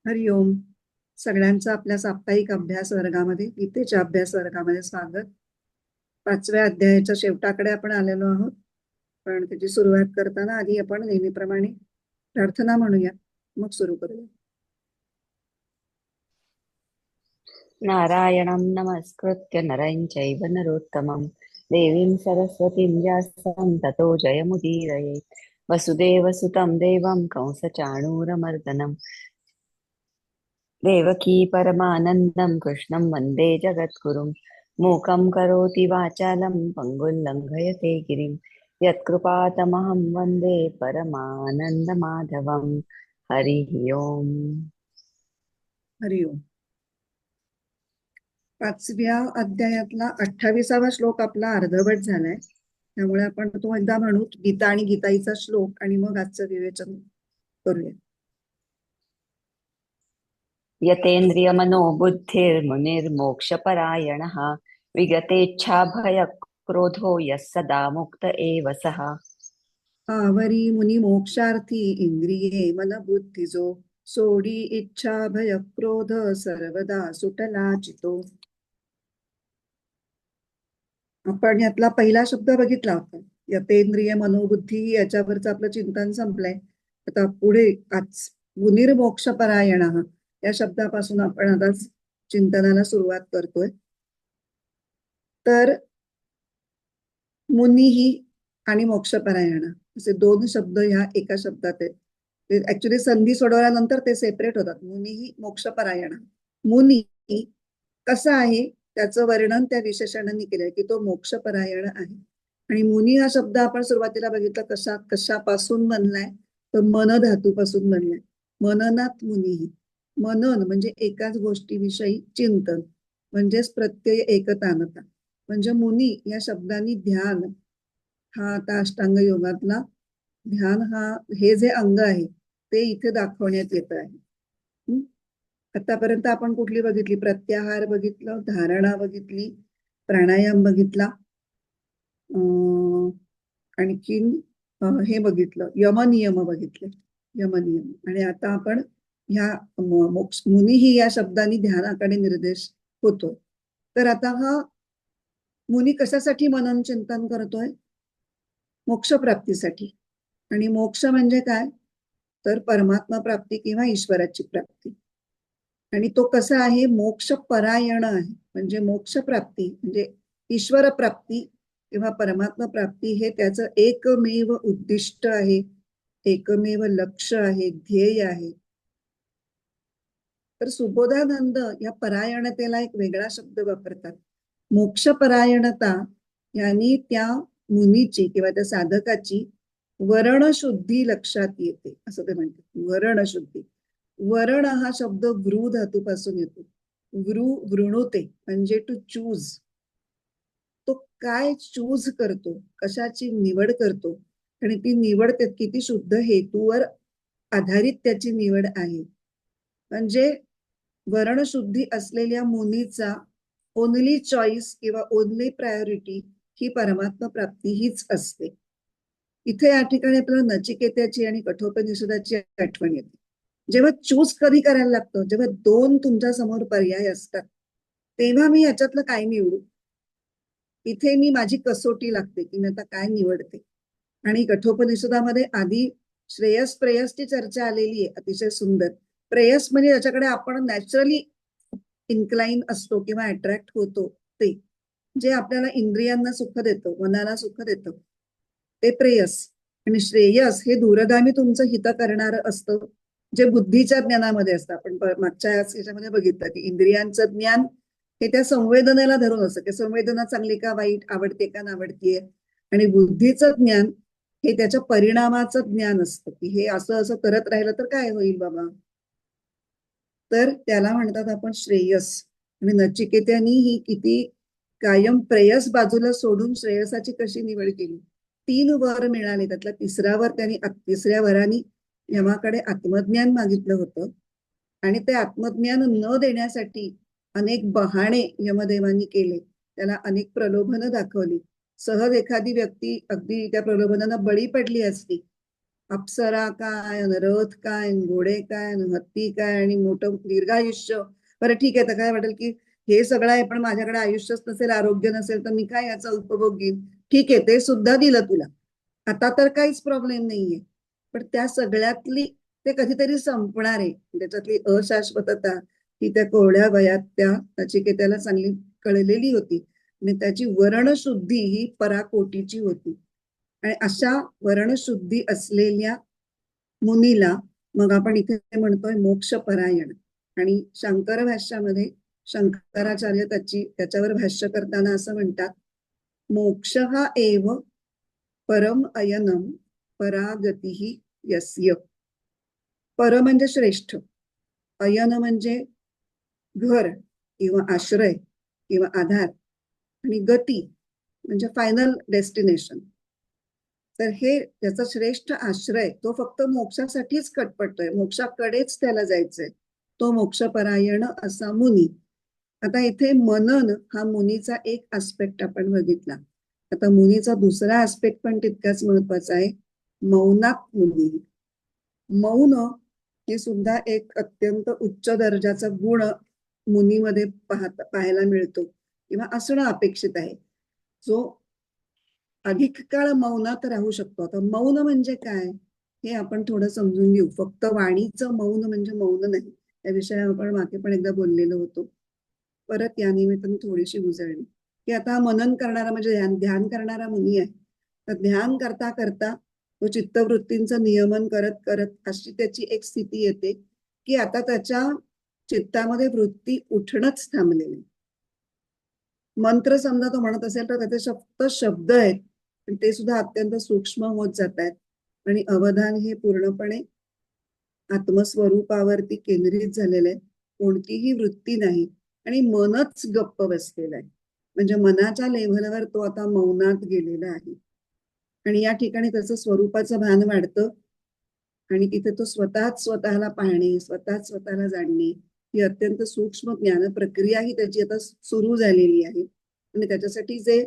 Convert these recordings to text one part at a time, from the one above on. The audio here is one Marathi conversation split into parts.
हरिओम. सगळ्यांचं आपल्या साप्ताहिक अभ्यास वर्गामध्ये गीतेच्या अभ्यास वर्गामध्ये स्वागत. 5व्या अध्यायाच्या शेवटाकडे आपण आलेलो आहोत. पण त्याची सुरुवात करताना आधी आपण नेहमीप्रमाणे प्रार्थना म्हणूया, मग सुरू करूया. नारायणं नमस्कृत्य नरं चैव नरोत्तमं देवीं सरस्वतीं व्यासं ततो जयमुदीरयेत्। वसुदेवसुतं देवं कंसचाणूरमर्दनं देवकी परमानन्दं कृष्णं वन्दे जगद्गुरुं। मूकं करोति वाचालं पङ्गुं लङ्घयते गिरिं यत्कृपातमहं वन्दे परमानन्दमाधवं। हरिः ओम्। हरिओम. 5व्या अध्यायातला 28वा श्लोक आपला अर्धवट झालाय, त्यामुळे आपण तो एकदा म्हणू, गीता आणि गीताईचा श्लोक, आणि मग आजचं विवेचन करूया. यतेन्द्रियमनोबुद्धिर्मुनिर्मोक्षपरायणः विगतेच्छाभयक्रोधो यः सदा मुक्त एव सः। आवरी मुनी मोक्षार्थी इंद्रिये मन बुद्धिजो सोडी इच्छा भय क्रोध सर्वदा सुटला चितो. आपण यातला पहिला शब्द बघितला होता, यतेंद्रिय मनोबुद्धी, याच्यावरचं आपलं चिंतन संपलंय. आता पुढे आज मुनिर्मोक्षपरायण या शब्दापासून आपण आता चिंतनाला सुरुवात करतोय. तर मुनिही आणि मोक्षपरायण असे दोन शब्द ह्या एका शब्दात आहेत. ते ऍक्च्युली संधी सोडवल्यानंतर ते सेपरेट होतात. मुनिही मोक्षपरायण. मुनी कसा आहे त्याचं वर्णन त्या विशेषणांनी केलंय की तो मोक्षपरायण आहे. आणि मुनी हा शब्द आपण सुरुवातीला बघितला कशापासून बनलाय, तर मन धातूपासून बनलाय. मननात मुनीही. मनन म्हणजे एकाच गोष्टीविषयी चिंतन, म्हणजेच प्रत्यय एकतानता. म्हणजे मुनी या शब्दानी ध्यान, हा आता अष्टांग योगातला ध्यान, हे जे अंग आहे ते इथे दाखवण्यात येत आहे. आतापर्यंत आपण कुठली बघितली? प्रत्याहार बघितलं, धारणा बघितली, प्राणायाम बघितला, आणखीन हे बघितलं, यमनियम बघितले, यमनियम. आणि आता आपण ह्या मुनीही या शब्दाने ध्यानाकडे निर्देश होतोय. तर आता हा मुनी कशासाठी मनन चिंतन करतोय? मोक्षप्राप्तीसाठी. आणि मोक्ष म्हणजे काय? तर परमात्मा प्राप्ती किंवा ईश्वराची प्राप्ती. आणि तो कसा आहे? मोक्ष परायण आहे. म्हणजे मोक्ष प्राप्ती म्हणजे ईश्वर प्राप्ती किंवा परमात्मा प्राप्ती हे त्याचं एकमेव उद्दिष्ट आहे, एकमेव लक्ष आहे, ध्येय आहे. तर सुबोधानंद या परायणतेला एक वेगळा शब्द वापरतात. मोक्षपरायणता यांनी त्या मुनीची किंवा त्या साधकाची वरणशुद्धी लक्षात येते, असं ते म्हणतात. वरणशुद्धी. वरण हा शब्द वृ धातूपासून येतो. वृणुते म्हणजे टू चूज. तो काय चूज करतो, कशाची निवड करतो, आणि ती निवड किती शुद्ध हेतूवर आधारित त्याची निवड आहे. म्हणजे वर्णशुद्धी असलेल्या मुनीचा ओनली चॉईस किंवा ओनली प्रायोरिटी ही परमात्मा प्राप्ती हीच असते. इथे या ठिकाणी आपल्याला नचिकेत्याची आणि कठोपनिषदाची आठवण येते. जेव्हा चूज कधी करायला लागतं, जेव्हा दोन तुमच्या समोर पर्याय असतात, तेव्हा मी याच्यातलं काय निवडू, इथे मी माझी कसोटी लागते की मी आता काय निवडते. आणि कठोपनिषदामध्ये आधी श्रेयस प्रेयसची चर्चा आलेली आहे, अतिशय सुंदर. प्रेयस म्हणजे ज्याच्याकडे आपण नॅचरली इन्क्लाइन असतो किंवा अट्रॅक्ट होतो, ते जे आपल्याला इंद्रियांना सुख देतं, मनाला सुख देतं, ते प्रेयस. आणि श्रेयस हे दूरगामी तुमचं हित करणारं असतं, जे बुद्धीच्या ज्ञानामध्ये असतं. आपण मागच्या याच्यामध्ये बघितलं की इंद्रियांचं ज्ञान हे त्या संवेदनेला धरून असतं की संवेदना चांगली का वाईट, आवडते का नावडतीये. आणि बुद्धीचं ज्ञान हे त्याच्या परिणामाचं ज्ञान असतं की हे असं असं करत राहिलं तर काय होईल बाबा. तर त्याला म्हणतात आपण श्रेयस. आणि नचिकेत्यानी ही किती कायम प्रेयस बाजूला सोडून श्रेयसाची कशी निवड केली. 3 वर मिळाले, त्यातला तिसऱ्या वराने यमाकडे आत्मज्ञान मागितलं होतं. आणि ते आत्मज्ञान न देण्यासाठी अनेक बहाणे यमदेवांनी केले, त्याला अनेक प्रलोभनं दाखवली. सहज एखादी व्यक्ती अगदी त्या प्रलोभनांना बळी पडली असती अप्सरा काय अन रथ काय अन घोडे काय अन हत्ती काय आणि मोठं दीर्घायुष्य. बरं ठीक आहे, तर काय वाटेल की हे सगळं आहे, पण माझ्याकडे आयुष्यच नसेल, आरोग्य नसेल, तर मी काय याचा उपभोग घेईन. ठीक आहे, ते सुद्धा दिलं तुला, आता तर काहीच प्रॉब्लेम नाहीये. पण त्या सगळ्यातली ते कधीतरी संपणार आहे. त्याच्यातली अशाश्वतता ही त्या कोवळ्या वयात त्या नचिकेताला चांगली कळलेली होती. आणि त्याची वर्णशुद्धी ही पराकोटीची होती. आणि अशा वर्णशुद्धी असलेल्या मुनीला मग आपण इथे म्हणतोय मोक्षपरायण. आणि शंकर भाष्यामध्ये शंकराचार्य त्याच्यावर भाष्य करताना असं म्हणतात, मोक्ष हा एव परम अयनम परागती यस्य. पर म्हणजे श्रेष्ठ, अयन म्हणजे घर किंवा आश्रय किंवा आधार, आणि गती म्हणजे फायनल डेस्टिनेशन. तर हे त्याचा श्रेष्ठ आश्रय तो फक्त मोक्षासाठीच खटपटतोय, मोक्षाकडेच त्याला जायचंय, तो मोक्षपरायण असा मुनी. आता इथे मनन हा मुनीचा एक आस्पेक्ट आपण बघितला. आता मुनीचा दुसरा आस्पेक्ट पण तितकाच महत्वाचा आहे, मौनात मुनी. मौन हे सुद्धा एक अत्यंत उच्च दर्जाचा गुण मुनीमध्ये पाहायला मिळतो किंवा असणं अपेक्षित आहे. जो अधिक काळ मौनात राहू शकतो. आता मौन म्हणजे काय हे आपण थोडं समजून घेऊ. फक्त वाणीचं मौन म्हणजे मौन नाही, या विषयावर आपण मागे पण एकदा बोललेलो होतो. परत या निमित्ताने थोडीशी उजळणी की आता मनन करणारा म्हणजे ध्यान करणारा मुनी आहे. तर ध्यान करता करता तो चित्तवृत्तींचं नियमन करत करत अशी त्याची एक स्थिती येते की आता त्याच्या चित्तामध्ये वृत्ती उठणंच थांबलेली. मंत्र समजा तो म्हणत असेल तर त्याचे फक्त शब्द आहेत, पण ते सुद्धा अत्यंत सूक्ष्म होत जात आहेत. आणि अवधान हे पूर्णपणे आत्मस्वरूपावरती केंद्रित झालेलं आहे, कोणतीही वृत्ती नाही, आणि मनच गप्प बसलेलं आहे. म्हणजे मनाच्या लेव्हलवर तो आता मौनात गेलेला आहे. आणि या ठिकाणी त्याचं स्वरूपाचं भान वाढतं. आणि तिथे तो स्वतःच स्वतःला पाहणे, स्वतःच स्वतःला जाणणे, ही अत्यंत सूक्ष्म ज्ञान प्रक्रिया ही त्याची आता सुरू झालेली आहे. आणि त्याच्यासाठी जे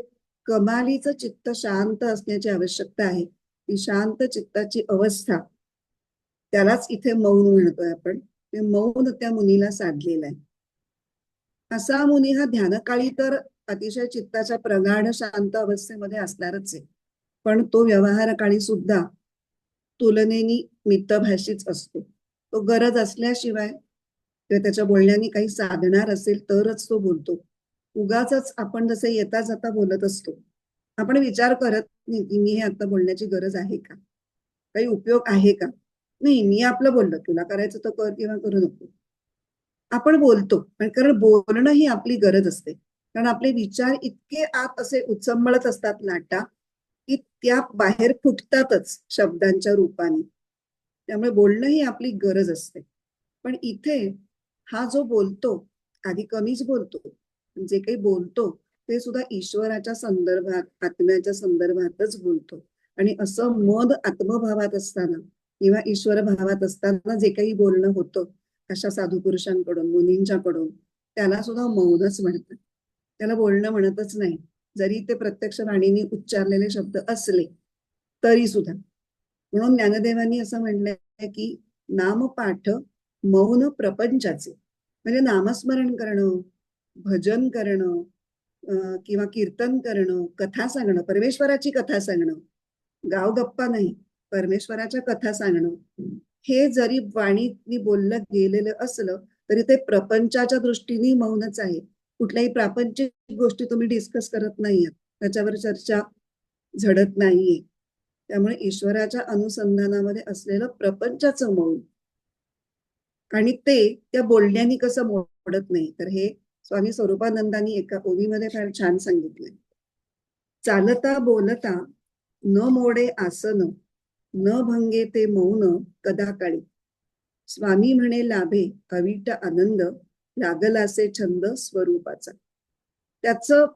कमालीचं चित्त शांत असण्याची आवश्यकता आहे, ती शांत चित्ताची अवस्था, त्यालाच इथे मौन म्हणतोय आपण. ते मौन त्या मुनीला साधलेलं आहे. असा मुनी हा ध्यानकाळी तर अतिशय चित्ताच्या प्रगाढ शांत अवस्थेमध्ये असणारच आहे, पण तो व्यवहारकाळी सुद्धा तुलनेनी मितभाषीच असतो. तो गरज असल्याशिवाय किंवा त्याच्या बोलण्याने काही साधणार असेल तरच तो बोलतो. उगाच आपण जसे येता जाता बोलत असतो, आपण विचार करत नाही की मी हे आता बोलण्याची गरज आहे का, काही उपयोग आहे का. नाही, मी आपलं बोललो, तुला करायचं तर कर किंवा करू नको. आपण बोलतो कारण बोलणं ही आपली गरज असते. कारण आपले विचार इतके आत असे उचंबळत असतात लाटा, की त्या बाहेर फुटतातच शब्दांच्या रूपाने. त्यामुळे बोलणं ही आपली गरज असते. पण इथे हा जो बोलतो, आधी कमीच बोलतो, जे काही बोलतो ते सुद्धा ईश्वराच्या संदर्भात, आत्म्याच्या संदर्भातच बोलतो. आणि असं मन आत्मभावात असताना किंवा ईश्वर भावात असताना जे काही बोलणं होतं अशा साधू पुरुषांकडून, मुनींच्याकडून, त्याला सुद्धा मौनच म्हणतात. त्याला बोलणं म्हणतच नाही. जरी ते प्रत्यक्ष वाणीने उच्चारलेले शब्द असले तरी सुद्धा. म्हणून ज्ञानदेवांनी असं म्हणलंय की नामपाठ मौन प्रपंचाचे. म्हणजे नामस्मरण करणं, भजन करणं, किंवा कीर्तन करणं, कथा सांगणं, परमेश्वराची कथा सांगणं, गाव गप्पा नाही, परमेश्वराच्या कथा सांगणं, हे जरी वाणीने बोललं गेलेलं असलं तरी ते प्रपंचाच्या दृष्टीने मौनच आहे. कुठल्याही प्रापंचिक गोष्टी तुम्ही डिस्कस करत नाहीये, त्याच्यावर चर्चा झडत नाहीये. त्यामुळे ईश्वराच्या अनुसंधानामध्ये असलेलं प्रपंचाचं मौन, आणि ते त्या बोलण्यानी कसं मोडत नाही, तर हे स्वामी स्वरूपानंदांनी एका ओवीमध्ये फार छान सांगितलंय. चालता बोलता न मोडे आसन, न भंगे ते मौन कदाकाळी. स्वामी म्हणे लाभे अविट आनंद, लागलासे छंद स्वरूपाचा. त्याचं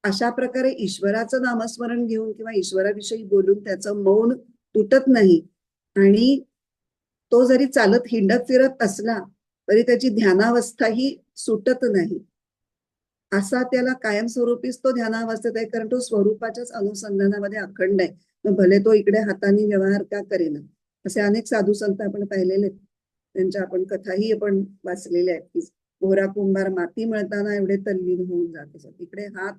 अशा प्रकारे ईश्वराचं नामस्मरण घेऊन किंवा ईश्वराविषयी बोलून त्याचं मौन तुटत नाही. आणि तो जरी चालत हिंडत फिरत असला तरी त्याची ध्यानावस्थाही सुटत नाही. असा त्याला कायमस्वरूपीच तो ध्यानावस्थेत आहे, कारण तो स्वरूपाच्याच अनुसंधानामध्ये अखंड आहे. मग भले तो इकडे हाताने व्यवहार का करेना, असे अनेक साधू संत आपण पाहिलेले आहेत. त्यांच्या आपण कथाही आपण वाचलेल्या आहेत की गोरा कुंभार माती मळताना एवढे तल्लीन होऊन जात असत. इकडे हात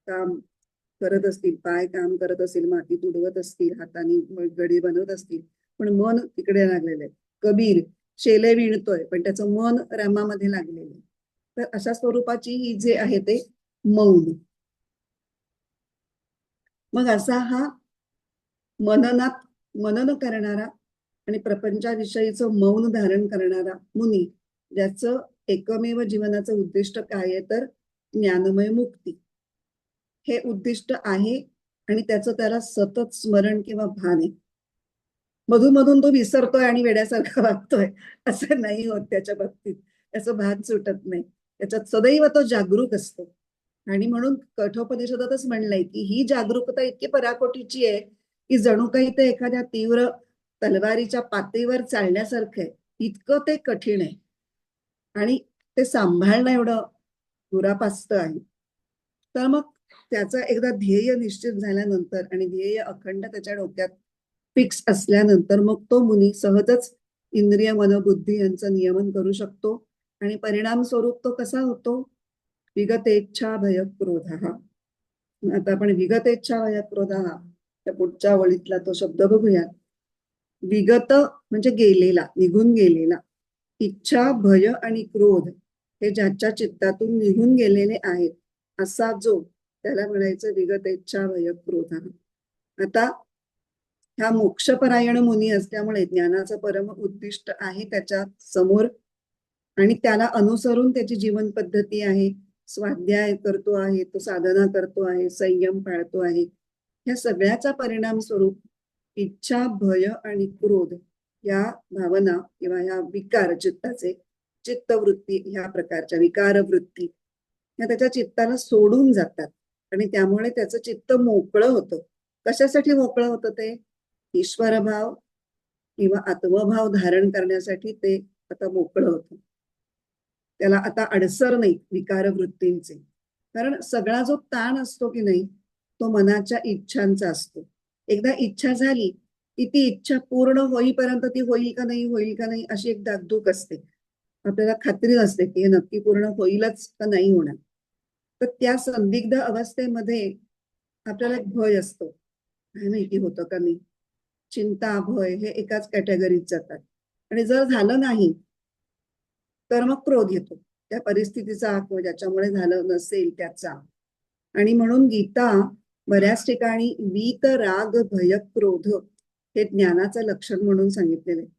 काम करत असतील, पाय काम करत असतील, माती तुडवत असतील, हाताने गडी बनवत असतील, पण मन तिकडे लागलेलं आहे. कबीर शेले विणतोय पण त्याचं मन रामामध्ये लागलेलं आहे. तर अशा स्वरूपाची ही जे आहे ते मौन. मग असा हा मनन करणारा आणि प्रपंचाविषयीचं मौन धारण करणारा मुनी, ज्याचं एकमेव जीवनाचं उद्दिष्ट काय आहे तर ज्ञानमय मुक्ती हे उद्दिष्ट आहे. आणि त्याचं त्याला सतत स्मरण किंवा भान आहे. मधून मधून तो विसरतोय आणि वेड्यासारखा वागतोय असं नाही होत त्याच्या बाबतीत. त्याचं भान सुटत नाही, त्याच्यात सदैव तो जागरूक असतो. आणि म्हणून कठोपनिषदातच म्हणलंय की ही जागरूकता इतकी पराकोटीची आहे की जणू काही ते एखाद्या तीव्र तलवारीच्या पातळीवर चालण्यासारखं आहे. इतकं ते कठीण आहे आणि ते सांभाळणं एवढं दुरापास्त आहे. तर मग त्याचा एकदा ध्येय निश्चित झाल्यानंतर आणि ध्येय अखंड त्याच्या डोक्यात फिक्स असल्यानंतर मग तो मुनी सहजच इंद्रिय मनबुद्धी यांचं नियमन करू शकतो. आणि परिणाम स्वरूप तो कसा होतो? विगतेच्छा भय क्रोध. आता आपण विगतेच्छा भय क्रोध त्या पुढच्या वळीतला तो शब्द बघूयात. विगत म्हणजे गेलेला, निघून गेलेला. इच्छा भय आणि क्रोध हे ज्याच्या चित्तातून निघून गेलेले आहेत असा जो, त्याला म्हणायचं विगतेच्छा भय क्रोध. आता ह्या मोक्षपरायण मुनी असल्यामुळे ज्ञानाचं परम उद्दिष्ट आहे त्याच्या समोर आणि त्याला अनुसरून त्याची जीवन पद्धती आहे. स्वाध्याय करतो आहे, तो साधना करतो आहे, संयम पाळतो आहे. ह्या सगळ्याचा परिणाम स्वरूप इच्छा भय आणि क्रोध या भावना किंवा ह्या विकार चित्ताचे, चित्तवृत्ती ह्या प्रकारच्या विकार वृत्ती ह्या त्याच्या चित्ताला सोडून जातात आणि त्यामुळे त्याचं चित्त मोकळं होतं. कशासाठी मोकळं होतं ते? ईश्वरभाव किंवा आत्मभाव धारण करण्यासाठी ते आता मोकळं होतं. त्याला आता अडसर नाही विकार वृत्तींचे. कारण सगळा जो ताण असतो की नाही तो मनाच्या इच्छांचा असतो. एकदा इच्छा झाली की ती इच्छा पूर्ण होईपर्यंत ती होईल का नाही, होईल का नाही अशी एक धाकधूक असते. आपल्याला खात्री नसते की हे नक्की पूर्ण होईलच का नाही होणार. तर त्या संदिग्ध अवस्थेमध्ये आपल्याला एक भय असतो, काय माहिती होतं का नाही. चिंता भय हे एकाच कॅटेगरीत जातात. आणि जर झालं नाही तर मग क्रोध येतो त्या परिस्थितीचा किंवा ज्याच्यामुळे झालं नसेल त्याचा. आणि म्हणून गीता बऱ्याच ठिकाणी वीत राग भय क्रोध हे ज्ञानाचं लक्षण म्हणून सांगितलेलं आहे.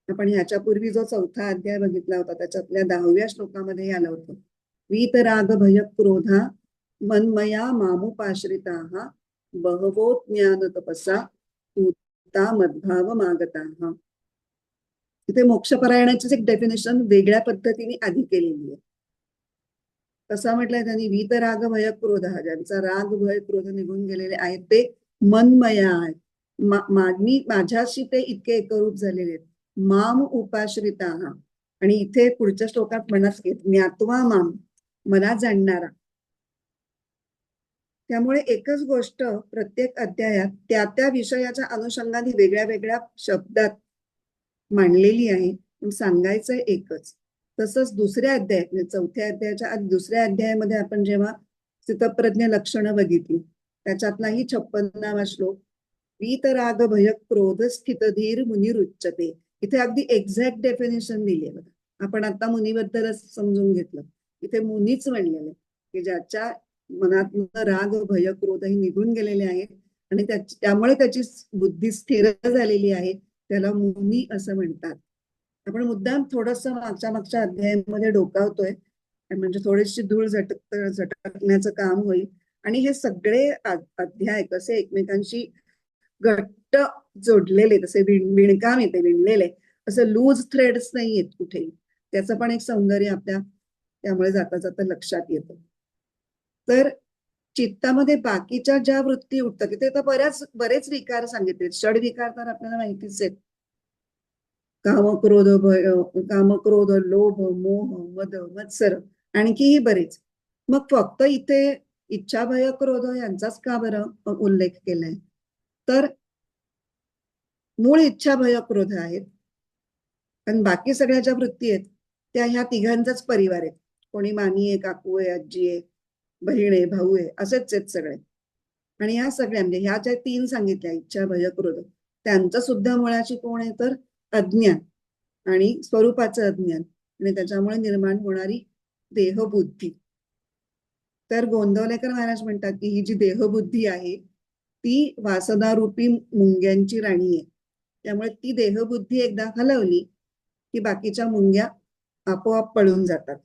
आपण ह्याच्यापूर्वी जो 4था अध्याय बघितला होता त्याच्यातल्या 10व्या श्लोकामध्ये आलं होतं. वीत राग भय क्रोधा मन्मया मामुपाश्रिता बहवो ज्ञान तपसा पूता मद्भाव मागता. तिथे मोक्षपरायणाचीच एक डेफिनेशन वेगळ्या पद्धतीने आधी केलेली आहे. कसा म्हटलंय त्यांनी? वीत राग भय क्रोध, ज्यांचा राग भय क्रोध निघून गेलेले आहेत ते मनमया आहेत. माझ्याशी ते इतके एकरूप झालेले आहेत. माम उपाश्रिता. आणि इथे पुढच्या श्लोकात म्हणत ज्ञात्वा माम, मला जाणणारा. त्यामुळे एकच गोष्ट प्रत्येक अध्यायात त्या त्या विषयाच्या अनुषंगाने वेगळ्या वेगळ्या शब्दात मांडलेली आहे, पण सांगायचं एकच. तसंच दुसऱ्या अध्यायात म्हणजे 4थ्या अध्यायाच्या आधी दुसऱ्या अध्यायामध्ये आपण जेव्हा स्थितप्रज्ञ लक्षणं बघितली त्याच्यातलाही 56वा श्लोक वीतराग भय क्रोध स्थितधीर मुनिरुच्यते. इथे अगदी एक्झॅक्ट डेफिनेशन दिली आहे बघा. आपण आता मुनीबद्दलच समजून घेतलं. इथे मुनीच म्हणलेले की ज्याच्या मनात राग भय क्रोध हे निघून गेलेले आहेत आणि त्यामुळे त्याची बुद्धी स्थिर झालेली आहे, त्याला मुनी असं म्हणतात. आपण मुद्दाम थोडस मागच्या अध्यायामध्ये डोकावतोय म्हणजे थोडीशी धूळ झटकण्याचं काम होईल. आणि हे सगळे अध्याय कसे एकमेकांशी घट्ट जोडलेले, तसे विणकाम येते विणलेले, असं लूज थ्रेड्स नाही आहेत कुठेही. त्याचं पण एक सौंदर्य आपल्या त्यामुळे जाता जाता लक्षात येतं. तर चित्तामध्ये बाकीच्या ज्या वृत्ती उठतात तिथे तर बरेच विकार सांगितले. षड विकार तर आपल्याला माहितीच आहेत. कामक्रोध लोभ मोह मद मत्सर, आणखीही बरेच. मग फक्त इथे इच्छा भय क्रोध यांचाच का बरं उल्लेख केलाय? तर मूळ इच्छा भय क्रोध आहेत. आणि बाकी सगळ्या ज्या वृत्ती आहेत त्या ह्या तिघांचाच परिवार आहे. कोणी मामी आहे, काकू आहे, आजी आहे, बहीण आहे, भाऊ आहे, असेच आहेत सगळे. आणि ह्या सगळ्या म्हणजे ह्या ज्या तीन सांगितल्या इच्छा भय क्रोध, त्यांचं सुद्धा मुळाशी कोण आहे तर अज्ञान आणि स्वरूपाचं अज्ञान आणि त्याच्यामुळे निर्माण होणारी देहबुद्धी. तर गोंदवलेकर महाराज म्हणतात की ही जी देहबुद्धी आहे ती वासनारूपी मुंग्यांची राणी आहे. त्यामुळे ती देहबुद्धी एकदा हलवली की बाकीच्या मुंग्या आपोआप पळून जातात.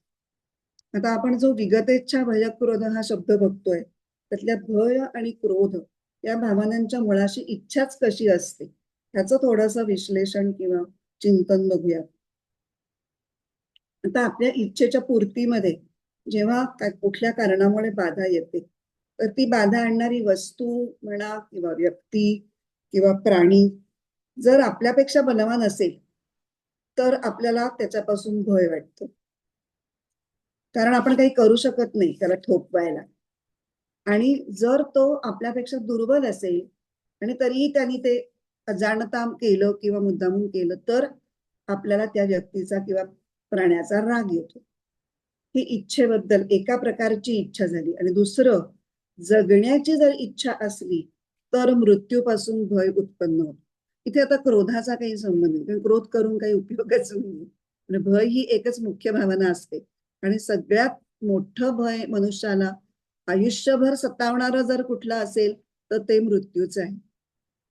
आता आपण जो विगतेच्छा भय क्रोध हा शब्द बघतोय त्यातल्या भय आणि क्रोध या भावनांच्या मुळाशी इच्छाच कशी असते ह्याचं थोडंसं विश्लेषण किंवा चिंतन बघूया. आता आपल्या इच्छेच्या पूर्तीमध्ये जेव्हा कुठल्या कारणामुळे बाधा येते तर ती बाधा आणणारी वस्तू म्हणा किंवा व्यक्ती किंवा प्राणी जर आपल्यापेक्षा बलवान असेल तर आपल्याला त्याच्यापासून भय वाटतो. कारण आपण काही करू शकत नाही त्याला थोपवायला. आणि जर तो आपल्यापेक्षा दुर्बल असेल आणि तरीही त्यांनी ते अजाणता केलं किंवा मुद्दामून केलं तर आपल्याला त्या व्यक्तीचा किंवा प्राण्याचा राग येतो. ही इच्छेबद्दल एका प्रकारची इच्छा झाली. आणि दुसरं, जगण्याची जर इच्छा असली तर मृत्यूपासून भय उत्पन्न होतो. इथे आता क्रोधाचा काही संबंध नाही, कारण क्रोध करून काही उपयोगच नाही. आणि भय ही एकच मुख्य भावना असते. आणि सगळ्यात मोठं भय मनुष्याला आयुष्यभर सतावणारं जर कुठलं असेल तर ते मृत्यूच आहे.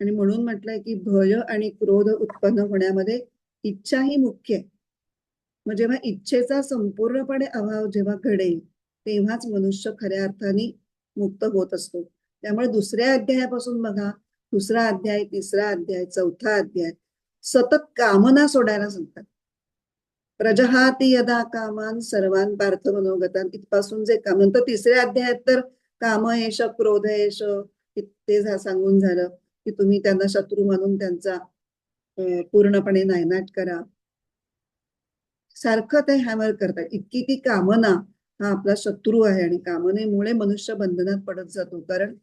आणि म्हणून म्हटलंय की भय आणि क्रोध उत्पन्न होण्यामध्ये इच्छा ही मुख्य आहे. मग जेव्हा इच्छेचा संपूर्णपणे अभाव जेव्हा घडेल तेव्हाच मनुष्य खऱ्या अर्थाने मुक्त होत असतो. त्यामुळे दुसऱ्या अध्यायापासून बघा, दुसरा अध्याय, तिसरा अध्याय, चौथा अध्याय सतत कामना सोडायला सांगतात. प्रजहाती यदा कामान सर्वान पार्थ मनोगतान, इथपासून जे काम, नंतर तिसऱ्या अध्यायात तर काम एष क्रोध एष ते सांगून झालं की तुम्ही त्यांना शत्रू म्हणून त्यांचा पूर्णपणे नायनाट करा. सारखं ते हॅमर करतात. इतकी ती कामना हा आपला शत्रू आहे आणि कामनेमुळे मनुष्य बंधनात पडत जातो. कारण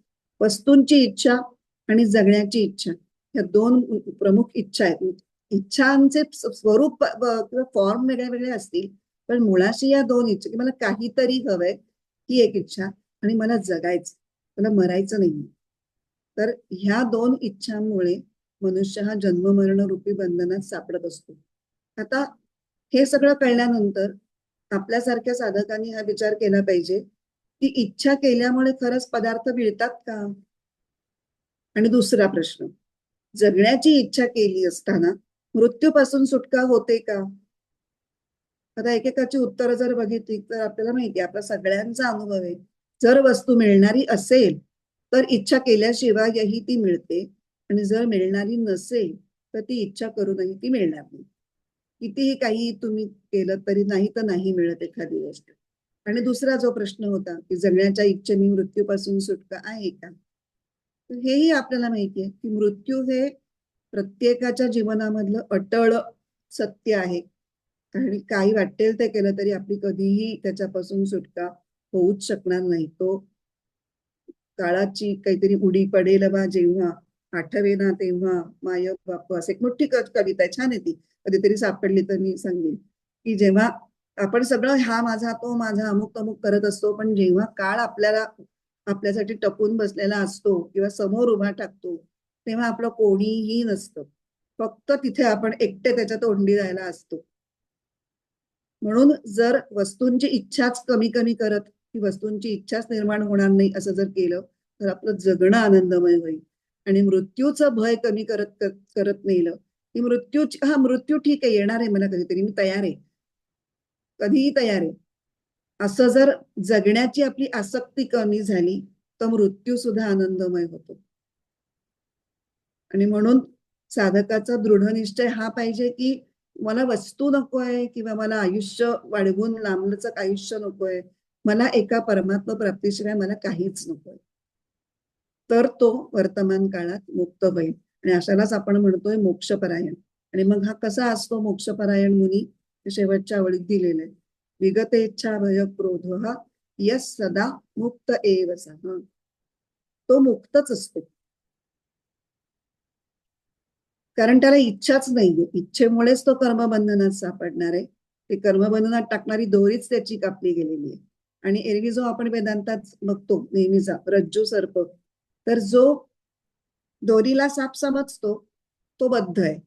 वस्तूंची इच्छा आणि जगण्याची इच्छा ह्या दोन प्रमुख इच्छा आहेत. इच्छांचे स्वरूप किंवा फॉर्म वेगळे वेगळे असतील पण मुळाशी या दोन इच्छा की मला काहीतरी हवंय ही एक इच्छा आणि मला जगायचं, मला मरायचं नाही. तर ह्या दोन इच्छांमुळे मनुष्य हा जन्ममरण रूपी बंधनात सापडत असतो. आता हे सगळं कळल्यानंतर आपल्यासारख्या साधकांनी हा विचार केला पाहिजे की इच्छा केल्यामुळे खरंच पदार्थ मिळतात का. आणि दुसरा प्रश्न, जगण्याची इच्छा केली असताना मृत्यूपासून सुटका होते का. आता एकेकाची उत्तरं जर बघितली तर आपल्याला माहिती आहे, आपला सगळ्यांचा अनुभव आहे, जर वस्तू मिळणारी असेल तर इच्छा केल्याशिवायही ती मिळते आणि जर मिळणारी नसेल तर ती इच्छा करूनही ती मिळणार नाही. कितीही काही तुम्ही केलं तरी नाही तर नाही मिळत एखादी गोष्ट. आणि दुसरा जो प्रश्न होता की जगण्याच्या इच्छेने मृत्यूपासून सुटका आहे का, तर हेही आपल्याला माहितीये की मृत्यू हे प्रत्येकाच्या जीवनामधलं अटळ सत्य आहे. आणि काही वाटेल ते केलं तरी आपली कधीही त्याच्यापासून सुटका होऊच शकणार नाही. तो काळाची काहीतरी उडी पडेल बा जेव्हा, आठवेना तेव्हा माय बाप, असं एक मोठी कविता आहे, छान आहे ती. कधीतरी सापडली तर मी सांगेन की जेव्हा आपण सगळं हा माझा तो माझा अमुक तमुक करत असतो पण जेव्हा काळ आपल्याला आपल्यासाठी टपून बसलेला असतो किंवा समोर उभा टाकतो तेव्हा आपलं कोणीही नसतं. फक्त तिथे आपण एकटे त्याच्या तोंडी जायला असतो. म्हणून जर वस्तूंची इच्छाच कमी कमी करत की वस्तूंची इच्छाच निर्माण होणार नाही असं जर केलं तर आपलं जगणं आनंदमय होईल. आणि मृत्यूचं भय कमी करत करत नेलं की मृत्यूची, हा मृत्यू ठीक आहे येणार आहे मला कधीतरी, मी तयार आहे, कधीही तयार आहे, असं जर जगण्याची आपली आसक्ती कमी झाली तर मृत्यू सुद्धा आनंदमय होतो. आणि म्हणून साधकाचा दृढनिश्चय हा पाहिजे की मला वस्तू नकोय किंवा मला आयुष्य वाढवून लांबलचक आयुष्य नकोय, मला एका परमात्मा प्राप्तीशिवाय मला काहीच नकोय. तर तो वर्तमान काळात मुक्त होईल. आणि अशालाच आपण म्हणतोय मोक्षपरायण. आणि मग हा कसा असतो मोक्षपरायण मुनी, शेवटच्या आवडीत दिलेले, विगतेच्छा भय क्रोध हा यस सदा मुक्त एव सः, तो मुक्तच असतो. कारण त्याला इच्छाच नाहीये. इच्छेमुळेच तो कर्मबंधनात सापडणार आहे. ते कर्मबंधनात टाकणारी दोरीच त्याची कापली गेलेली आहे. आणि एरवी जो आपण वेदांतात बघतो नेहमीचा रज्जू सर्प, तर जो दोरीला साप समजतो तो बद्ध आहे.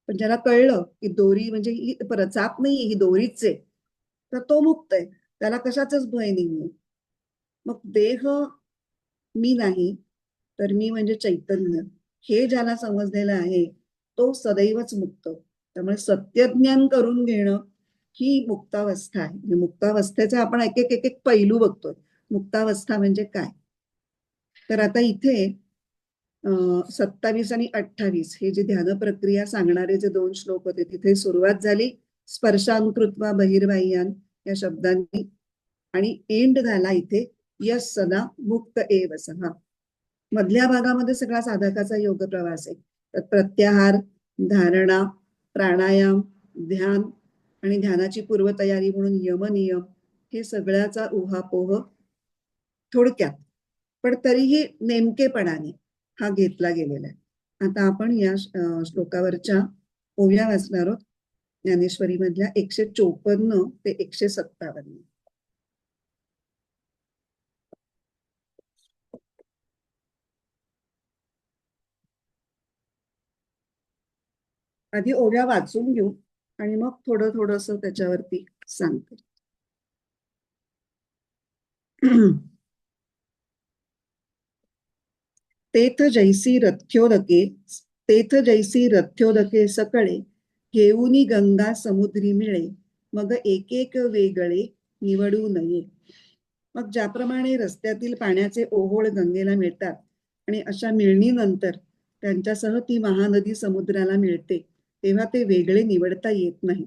पण ज्याला कळलं की दोरी म्हणजे ही परत साप नाहीये, ही दोरीच आहे, तर तो मुक्त आहे. त्याला कशाचाच भय नाहीये. मग देह मी नाही, तर मी म्हणजे चैतन्य, हे ज्याला समजलेलं आहे तो सदैवच मुक्त. त्यामुळे सत्यज्ञान करून घेणं ही मुक्तावस्था आहे. म्हणजे मुक्तावस्थेचे आपण एक एक एक एक पैलू बघतोय. मुक्तावस्था म्हणजे काय? तर आता इथे 27 आणि 28 हे जे ध्यान प्रक्रिया सांगणारे जे 2 श्लोक होते तिथे सुरुवात झाली स्पर्शांकृत्वा बहिर्बाह्यान या शब्दांनी, आणि एंड झाला इथे यस सदा मुक्त एव सः. मधल्या भागामध्ये सगळा साधकाचा योग प्रवास आहे. तर प्रत्याहार, धारणा, प्राणायाम, ध्यान आणि ध्यानाची पूर्वतयारी म्हणून यमनियम, हे सगळ्याचा उहापोह थोडक्यात पण तरीही नेमकेपणाने हा घेतला गेलेला आहे. आता आपण या श्लोकावरच्या ओव्या वाचणार आहोत. ज्ञानेश्वरी मधल्या 154 ते 157. आधी ओव्या वाचून घेऊ आणि मग थोडं थोडस त्याच्यावरती सांगते. तेथ जैसी रथ्योदके तेथ जैसी रथ्योदके सकळे घेऊनी गंगा समुद्री मिळे मग एक एक वेगळे निवडू नये. मग ज्याप्रमाणे रस्त्यातील पाण्याचे ओहोळ गंगेला मिळतात आणि अशा मिळणीनंतर त्यांच्यासह ती महानदी समुद्राला मिळते, तेव्हा ते वेगळे निवडता येत नाही.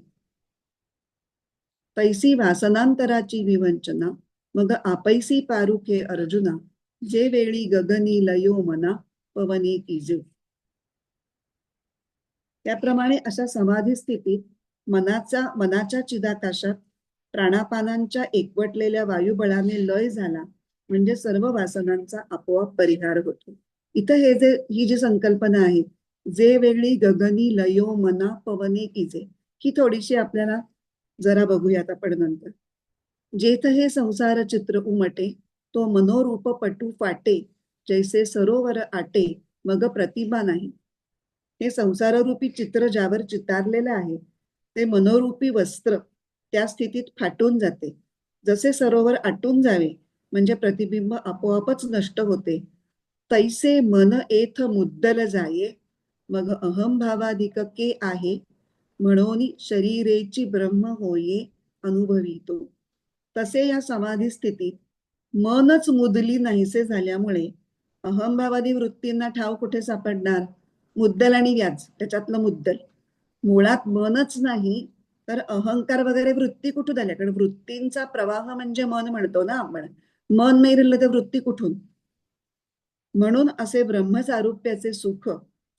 तैसी वासनांतराची विवंचना मग आपैसी पारुखे अर्जुना, जे वेळी गगनी लयो मना पवनी कीजे. त्याप्रमाणे अशा समाधी स्थितीत मनाच्या चिदाकाशात प्राणापानांच्या एकवटलेल्या वायुबळाने लय झाला म्हणजे सर्व वासनांचा आपोआप परिहार होतो. इथं ही जी संकल्पना आहे, जे वेळी गगनी लयो मना पवने कीजे, ही थोडीशी आपल्याला जरा बघूयात आपण नंतर. जेथ हे संसार चित्र उमटे तो मनोरूप पटू फाटे, जैसे सरोवर आटे मग प्रतिभा नाही. हे संसाररूपी चित्र ज्यावर चितारलेलं आहे ते मनोरूपी वस्त्र त्या स्थितीत फाटून जाते. जसे सरोवर आटून जावे म्हणजे प्रतिबिंब आपोआपच नष्ट होते, तैसे मन एथ मुद्दल जाये मग अहंभावाधिक के आहे, म्हणून शरीरेची ब्रह्म होये अनुभवितो. तसे या समाधी स्थितीत मनच मुदली नाहीसे झाल्यामुळे अहंभावादी वृत्तींना ठाव कुठे सापडणार? मुद्दल आणि व्याज त्याच्यातलं मुद्दल. मुळात मनच नाही तर अहंकार वगैरे वृत्ती कुठून आल्या? कारण वृत्तींचा प्रवाह म्हणजे मन म्हणतो ना आपण. मन नाही राहिलं तर वृत्ती कुठून? म्हणून असे ब्रह्मसारूप्याचे सुख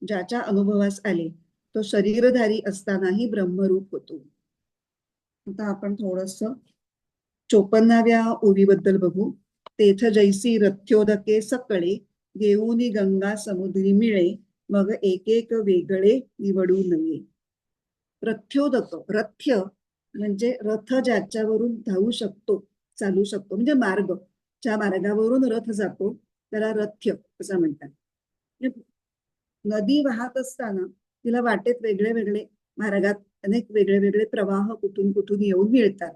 ज्याच्या अनुभवास आले तो शरीरधारी असतानाही ब्रह्मरूप होतो. आता आपण थोडस 54व्या ओवीबद्दल बघू. तेथ जैसी रथ्योदके सकळे घेऊनी गंगा समुद्री मिळे मग एक एक वेगळे निवडू नये. रथ्योदक, रथ्य म्हणजे रथ ज्याच्यावरून धावू शकतो, चालू शकतो, म्हणजे मार्ग, ज्या मार्गावरून रथ जातो त्याला रथ्य असं म्हणतात. म्हणजे नदी वाहत असताना तिला वाटेत वेगळे वेगळे मार्गात अनेक वेगळे वेगळे प्रवाह कुठून कुठून येऊन मिळतात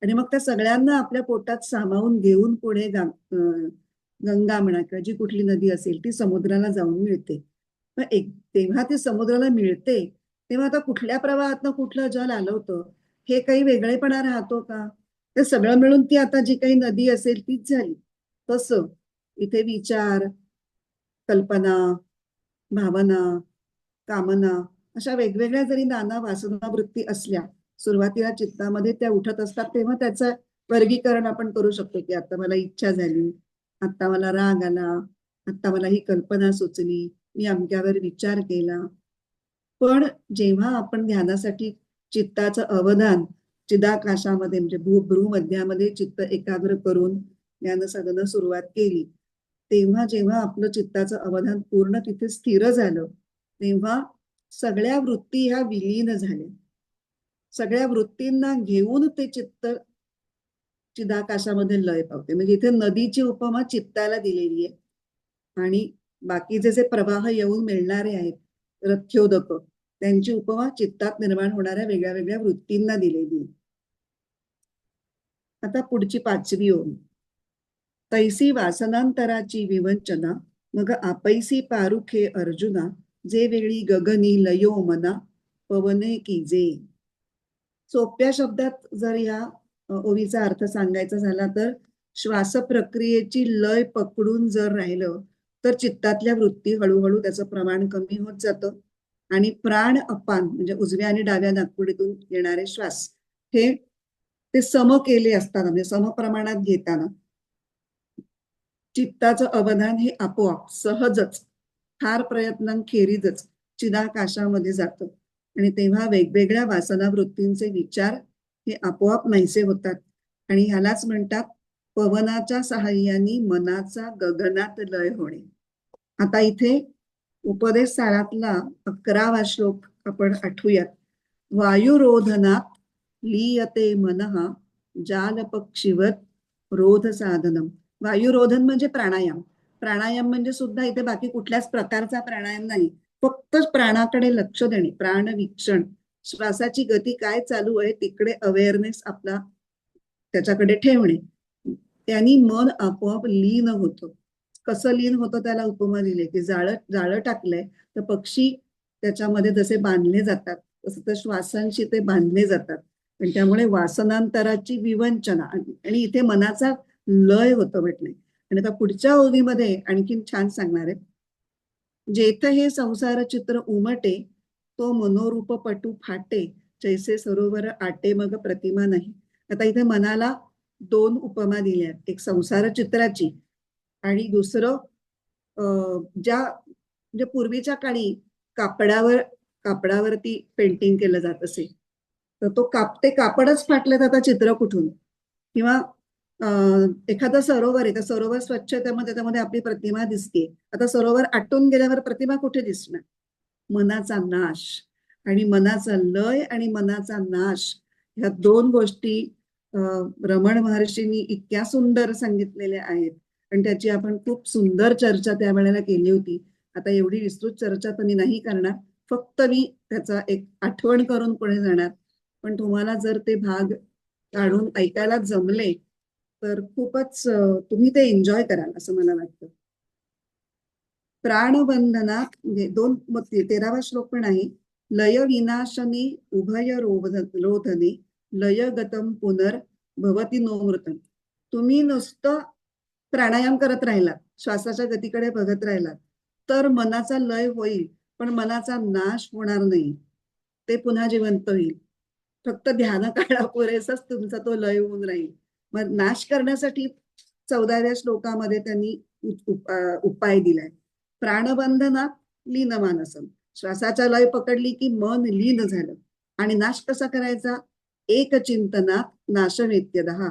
आणि मग त्या सगळ्यांना आपल्या पोटात सामावून घेऊन पुढे गंगा म्हणा किंवा जी कुठली नदी असेल ती समुद्राला जाऊन मिळते. मग तेव्हा ती समुद्राला मिळते तेव्हा आता कुठल्या प्रवाहातनं कुठलं जल आलं होतं हे काही वेगळेपणा राहतो का? ते सगळं मिळून ती आता जी काही नदी असेल तीच झाली. तसं इथे विचार, कल्पना, भावना, कामना अशा वेगवेगळ्या जरी नाना वासना वृत्ती असल्या सुरुवातीला चित्तामध्ये त्या उठत असतात, तेव्हा त्याचं वर्गीकरण आपण करू शकतो की आता मला इच्छा झाली, आता मला राग आला, आता मला ही कल्पना सुचली, मी अमक्यावर विचार केला. पण जेव्हा आपण ध्यानासाठी चित्ताचं अवधान चिदाकाशामध्ये म्हणजे भ्रूमध्यामध्ये चित्त एकाग्र करून ज्ञान साधना सुरुवात केली, तेव्हा जेव्हा आपलं चित्ताचं अवधान पूर्ण तिथे स्थिर झालं तेव्हा सगळ्या वृत्ती ह्या विलीन झाल्या. सगळ्या वृत्तींना घेऊन ते चित्त चिदाकाशामध्ये लय पावते. म्हणजे इथे नदीची उपमा चित्ताला दिलेली आहे आणि बाकीचे जे प्रवाह येऊन मिळणारे आहेत रथ्योदक, त्यांची उपमा चित्तात निर्माण होणाऱ्या वेगळ्या वेगळ्या वृत्तींना दिलेली आहे. आता पुढची 5वी ओवी. तैसी वासनांतराची विवंचना मग आपैसी पारुखे अर्जुना, जे वेळी गगनी लयो मना पवने कीजे. सोप्या शब्दात जर या ओवीचा अर्थ सांगायचा झाला तर श्वास प्रक्रियेची लय पकडून जर राहिलं तर चित्तातल्या वृत्ती हळूहळू त्याचं प्रमाण कमी होत जातं आणि प्राण अपान म्हणजे उजव्या आणि डाव्या नाकपुडीतून येणारे श्वास हे ते सम केले असताना म्हणजे समप्रमाणात घेताना चित्ताचं अवधान हे आपोआप सहजच फार प्रयत्नांखेरीजच चिदाकाशामध्ये जातं आणि तेव्हा वेगवेगळ्या वासना वृत्तींचे विचार हे आपोआप नाहीसे होतात आणि ह्यालाच म्हणतात पवनाच्या सहाय्याने मनाचा गगनात लय होणे. आता इथे उपदेश सारातला 11वा श्लोक आपण आठवूयात. वायुरोधनात लीयते मनः जालपक्षीवत रोध साधनम. वायुरोधन म्हणजे प्राणायाम. प्राणायाम म्हणजे सुद्धा इथे बाकी कुठल्याच प्रकारचा प्राणायाम नाही, फक्त प्राणाकडे लक्ष देणे, प्राणवीक्षण, श्वासाची गती काय चालू आहे तिकडे अवेअरनेस आपला त्याच्याकडे ठेवणे. त्यांनी मन आपोआप लीन होतं. कसं लीन होतं त्याला उपमा दिली की जाळं टाकलंय तर पक्षी त्याच्यामध्ये जसे बांधले जातात तसं तर श्वासांशी ते बांधले जातात आणि त्यामुळे वासनांतराची विवंचना आणि इथे मनाचा लय होतं म्हटलंय. आणि आता पुढच्या ओवीमध्ये आणखीन छान सांगणार आहे. जेथ हे संसार चित्र उमटे तो मनोरूप पटू फाटे, जैसे सरोवर आटे मग प्रतिमा नाही. आता इथे मनाला 2 उपमा दिल्या, एक संसार चित्राची आणि दुसरं ज्या म्हणजे पूर्वीच्या काळी कापडावरती पेंटिंग केलं जात असे तर ते कापडच फाटलं तर आता चित्र कुठून. किंवा एखादं सरोवर आहे, तर सरोवर स्वच्छ त्यामध्ये आपली प्रतिमा दिसते. आता सरोवर आटून गेल्यावर प्रतिमा कुठे दिसणार. मनाचा नाश आणि मनाचा लय आणि मनाचा नाश ह्या 2 गोष्टी रमण महर्षींनी इतक्या सुंदर सांगितलेल्या आहेत आणि त्याची आपण खूप सुंदर चर्चा त्यावेळेला केली होती. आता एवढी विस्तृत चर्चा तर मी नाही करणार, फक्त मी त्याचा एक आठवण करून पुढे जाणार. पण तुम्हाला जर ते भाग काढून ऐकायला जमले तर खूपच तुम्ही ते एन्जॉय कराल असं मला वाटतं. प्राणबंधनात म्हणजे 13वा श्लोक पण आहे. लय विनाशनी उभय रोधने लय गतम पुनर भवती नोमृतम. तुम्ही नुसतं प्राणायाम करत राहिलात, श्वासाच्या गतीकडे बघत राहिलात तर मनाचा लय होईल पण मनाचा नाश होणार नाही, ते पुन्हा जिवंत होईल. फक्त ध्यान काढा पुरेसच तुमचा तो लय होऊन राहील. मग नाश करण्यासाठी 14व्या श्लोकामध्ये त्यांनी उपाय दिलाय. प्राणबंधनात लीन मानसम. श्वासाच्या लय पकडली की मन लीन झालं. आणि नाश कसा करायचा. एक चिंतनात नाशवेत्यदहा.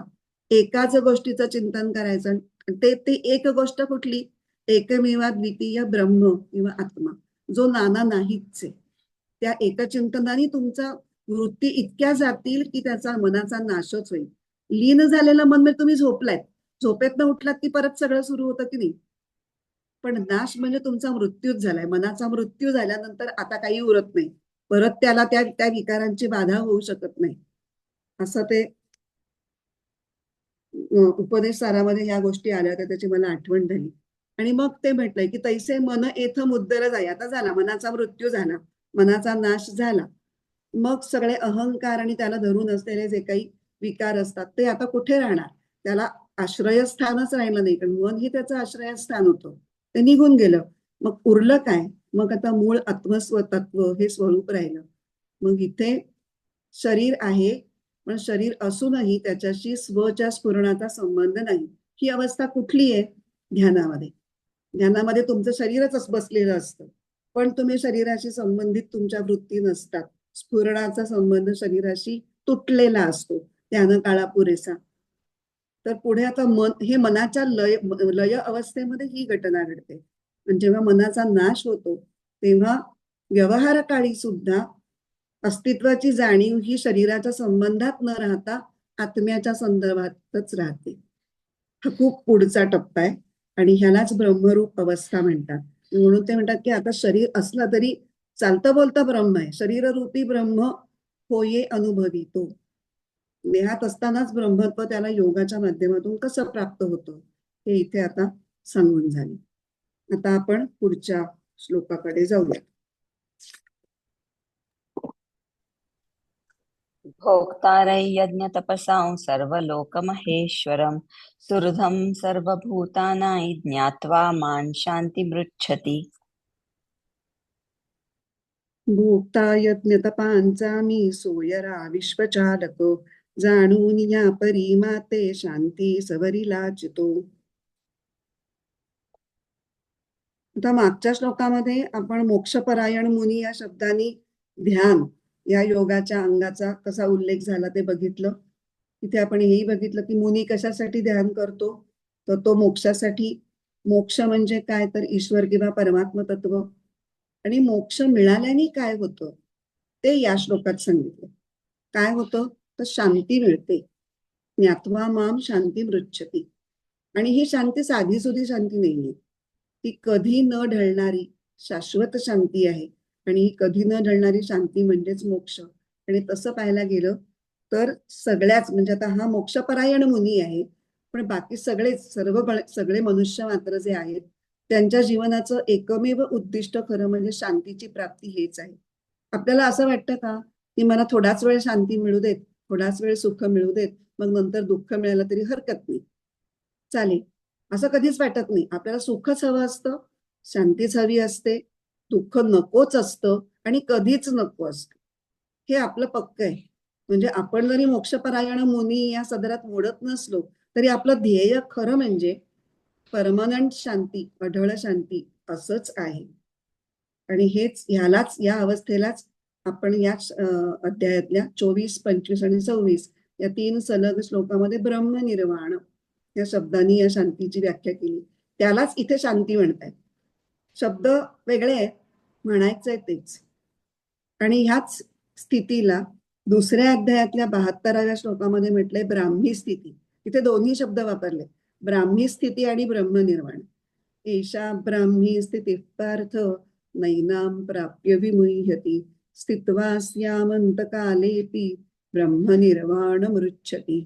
एकाच गोष्टीचं चिंतन करायचं. ते एक गोष्ट कुठली. एकमेवा द्वितीय ब्रह्म किंवा आत्मा, जो नाना नाहीच आहे. त्या एकचिंतनाने तुमचा वृत्ती इतक्या जातील की त्याचा मनाचा नाशच होईल. लीन झालेलं मन म्हणजे तुम्ही झोपलाय, झोपेतनं उठलात की परत सगळं सुरू होतं की नाही. पण नाश म्हणजे तुमचा मृत्यूच झालाय. मनाचा मृत्यू झाल्यानंतर आता काही उरत नाही, परत त्याला त्या विकारांची बाधा होऊ शकत नाही. असं ते उपदेश सारामध्ये या गोष्टी आल्या होत्या, त्याची मला आठवण झाली. आणि मग ते म्हटलंय की तैसे मन येथ मुद्दल जाई. आता झाला मनाचा मृत्यू झाला, मनाचा नाश झाला. मग सगळे अहंकार आणि त्याला धरून असलेले जे काही विकार असतात ते आता कुठे राहणार. त्याला आश्रयस्थानच राहिलं नाही, कारण मन ही त्याचं आश्रयस्थान होतं, ते निघून गेलं. मग उरलं काय. मग आता मूळ आत्मस्वतत्व हे स्वरूप राहिलं. मग इथे शरीर आहे पण शरीर असूनही त्याच्याशी स्वच्या स्फुरणाचा संबंध नाही. ही अवस्था कुठली आहे. ध्यानामध्ये. ध्यानामध्ये तुमचं शरीरच बसलेलं असतं पण तुम्ही शरीराशी संबंधित तुमच्या वृत्ती नसतात. स्फुरणाचा संबंध शरीराशी तुटलेला असतो ध्यान काळा पुरेसा. तर पुढे आता हे मनाच्या लय अवस्थेमध्ये ही घटना घडते. जेव्हा मनाचा नाश होतो तेव्हा व्यवहार काळी सुद्धा अस्तित्वाची जाणीव ही शरीराच्या संबंधात न राहता आत्म्याच्या संदर्भातच राहते. हा खूप पुढचा टप्पा आहे आणि ह्यालाच ब्रह्मरूप अवस्था म्हणतात. म्हणून ते म्हणतात की आता शरीर असलं तरी चालतं बोलतं ब्रह्म आहे. शरीररूपी ब्रह्म होये अनुभवी तो. देहात असतानाच ब्रह्मत्व त्याला योगाच्या माध्यमातून कसं प्राप्त होतं हे इथे आता सांगून झाले. आता आपण पुढच्या श्लोकाकडे जाऊया. भोक्तारै यज्ञतपसां सर्वलोकमहेश्वरं सुहृदं सर्वभूतानां ज्ञात्वा मां शान्तिमृच्छति. भोक्ता यज्ञ तपांचा मी सोयरा विश्वचालक जाणून या परी माते शांती सवरीला चितो. आता मागच्या श्लोकामध्ये आपण मोक्षपरायण मुनी या शब्दाने ध्यान या योगाच्या अंगाचा कसा उल्लेख झाला ते बघितलं. इथे आपण हेही बघितलं की मुनी कशासाठी ध्यान करतो, तर तो मोक्षासाठी. मोक्ष म्हणजे काय, तर ईश्वर किंवा परमात्म तत्व. आणि मोक्ष मिळाल्याने काय होतं ते या श्लोकात सांगितलं. काय होतं, तर शांती मिळते. ज्ञात्वा माम शांती मृच्छती. आणि ही शांती साधी सुधी शांती नाहीये, ती कधी न ढळणारी शाश्वत शांती आहे. आणि ही कधी न ढळणारी शांती म्हणजेच मोक्ष. आणि तसं पाहायला गेलं तर सगळ्याच, म्हणजे आता हा मोक्षपरायण मुनी आहे, पण बाकी सगळे मनुष्य मात्र जे आहेत त्यांच्या जीवनाचं एकमेव उद्दिष्ट खरं म्हणजे शांतीची प्राप्ती हेच आहे. आपल्याला असं वाटतं का की मला थोडाच वेळ शांती मिळू देत, थोडाच वेळ सुख मिळू देत, मग नंतर दुःख मिळालं तरी हरकत नाही, चालेल, असं कधीच वाटत नाही. आपल्याला सुखच हवं असतं, शांतीच हवी असते, दुःख नकोच असतं आणि कधीच नको असतं. हे आपलं पक्क आहे. म्हणजे आपण जरी मोक्षपरायण मुनी या सदरात मोडत नसलो तरी आपलं ध्येय खरं म्हणजे परमनंट शांती, अढळ शांती असंच आहे. आणि हेच ह्यालाच, या अवस्थेलाच आपण या अध्यायातल्या 24, 25 आणि 26 या 3 सलग श्लोकामध्ये ब्रह्मनिर्वाण या शब्दांनी या शांतीची व्याख्या केली. त्यालाच इथे शांती म्हणतायत. शब्द वेगळे आहेत, म्हणायचंय तेच. आणि ह्याच स्थितीला दुसऱ्या अध्यायातल्या 72व्या श्लोकामध्ये म्हटलंय ब्राह्मी स्थिती. इथे दोन्ही शब्द वापरले, ब्राह्मी स्थिती आणि ब्रह्मनिर्वाण. एषा ब्राह्मी स्थिती पार्थ नैनाम प्राप्य विमुह्यति स्थित्वास्यामन्तकालेपि ब्रह्मनिर्वाण मृच्छति.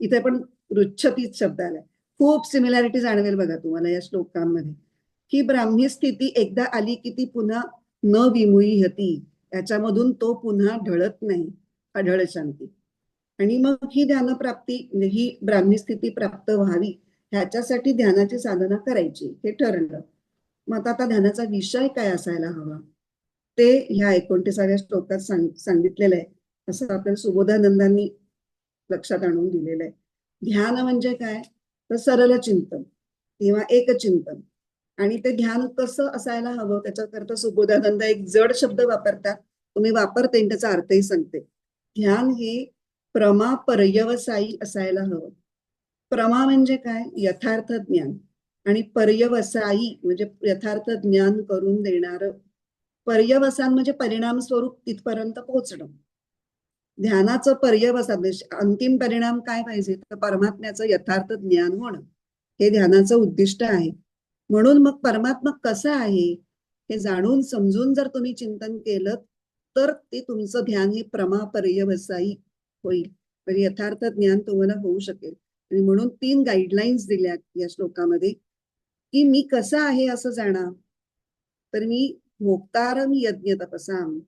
इथे पण मृच्छतीच शब्द आलाय. खूप सिमिलॅरिटी जाणवेल बघा तुम्हाला या श्लोकांमध्ये. ही ब्राह्मी स्थिती एकदा आली की ती पुन्हा न विमुह्यति, याच्यामधून तो पुन्हा ढळत नाही, अढळ शांती. आणि मग ही ध्यानप्राप्ती, ही ब्राह्मी स्थिती प्राप्त व्हावी ह्याच्यासाठी ध्यानाची साधना करायची हे ठरलं. मग आता ध्यानाचा विषय काय असायला हवा ते ह्या 29व्या श्लोकात सांगितलेलं आहे. असं आपल्याला सुबोधानंदांनी लक्षात आणून दिलेलं आहे. ध्यान म्हणजे काय, तर सरळ चिंतन किंवा एकचिंतन. आणि ते ध्यान कसं असायला हवं त्याच्याकरता सुबोधानंद एक जड शब्द वापरतात, तुम्ही वापरते त्याचा अर्थही सांगते. ध्यान हे प्रमा पर्यवसायी असायला हवं. प्रमा म्हणजे काय, यथार्थ ज्ञान. आणि पर्यवसायी म्हणजे यथार्थ ज्ञान करून देणार. पर्यवसान म्हणजे परिणाम स्वरूप तिथपर्यंत पोहोचणं. ध्यानाचं पर्यवसान म्हणजे अंतिम परिणाम काय पाहिजे, तर परमात्म्याचं यथार्थ ज्ञान होणं हे ध्यानाचं उद्दिष्ट आहे. म्हणून मग परमात्मा कसा आहे हे जाणून समजून जर तुम्ही चिंतन केलं तर ते तुमचं ध्यान हे प्रमा पर्यवसायी होईल, म्हणजे यथार्थ ज्ञान तुम्हाला होऊ शकेल. आणि म्हणून 3 गाईडलाईन्स दिल्यात या श्लोकामध्ये की मी कसा आहे असं जाणा. तर मी भोक्तारम यज्ञ तपसाम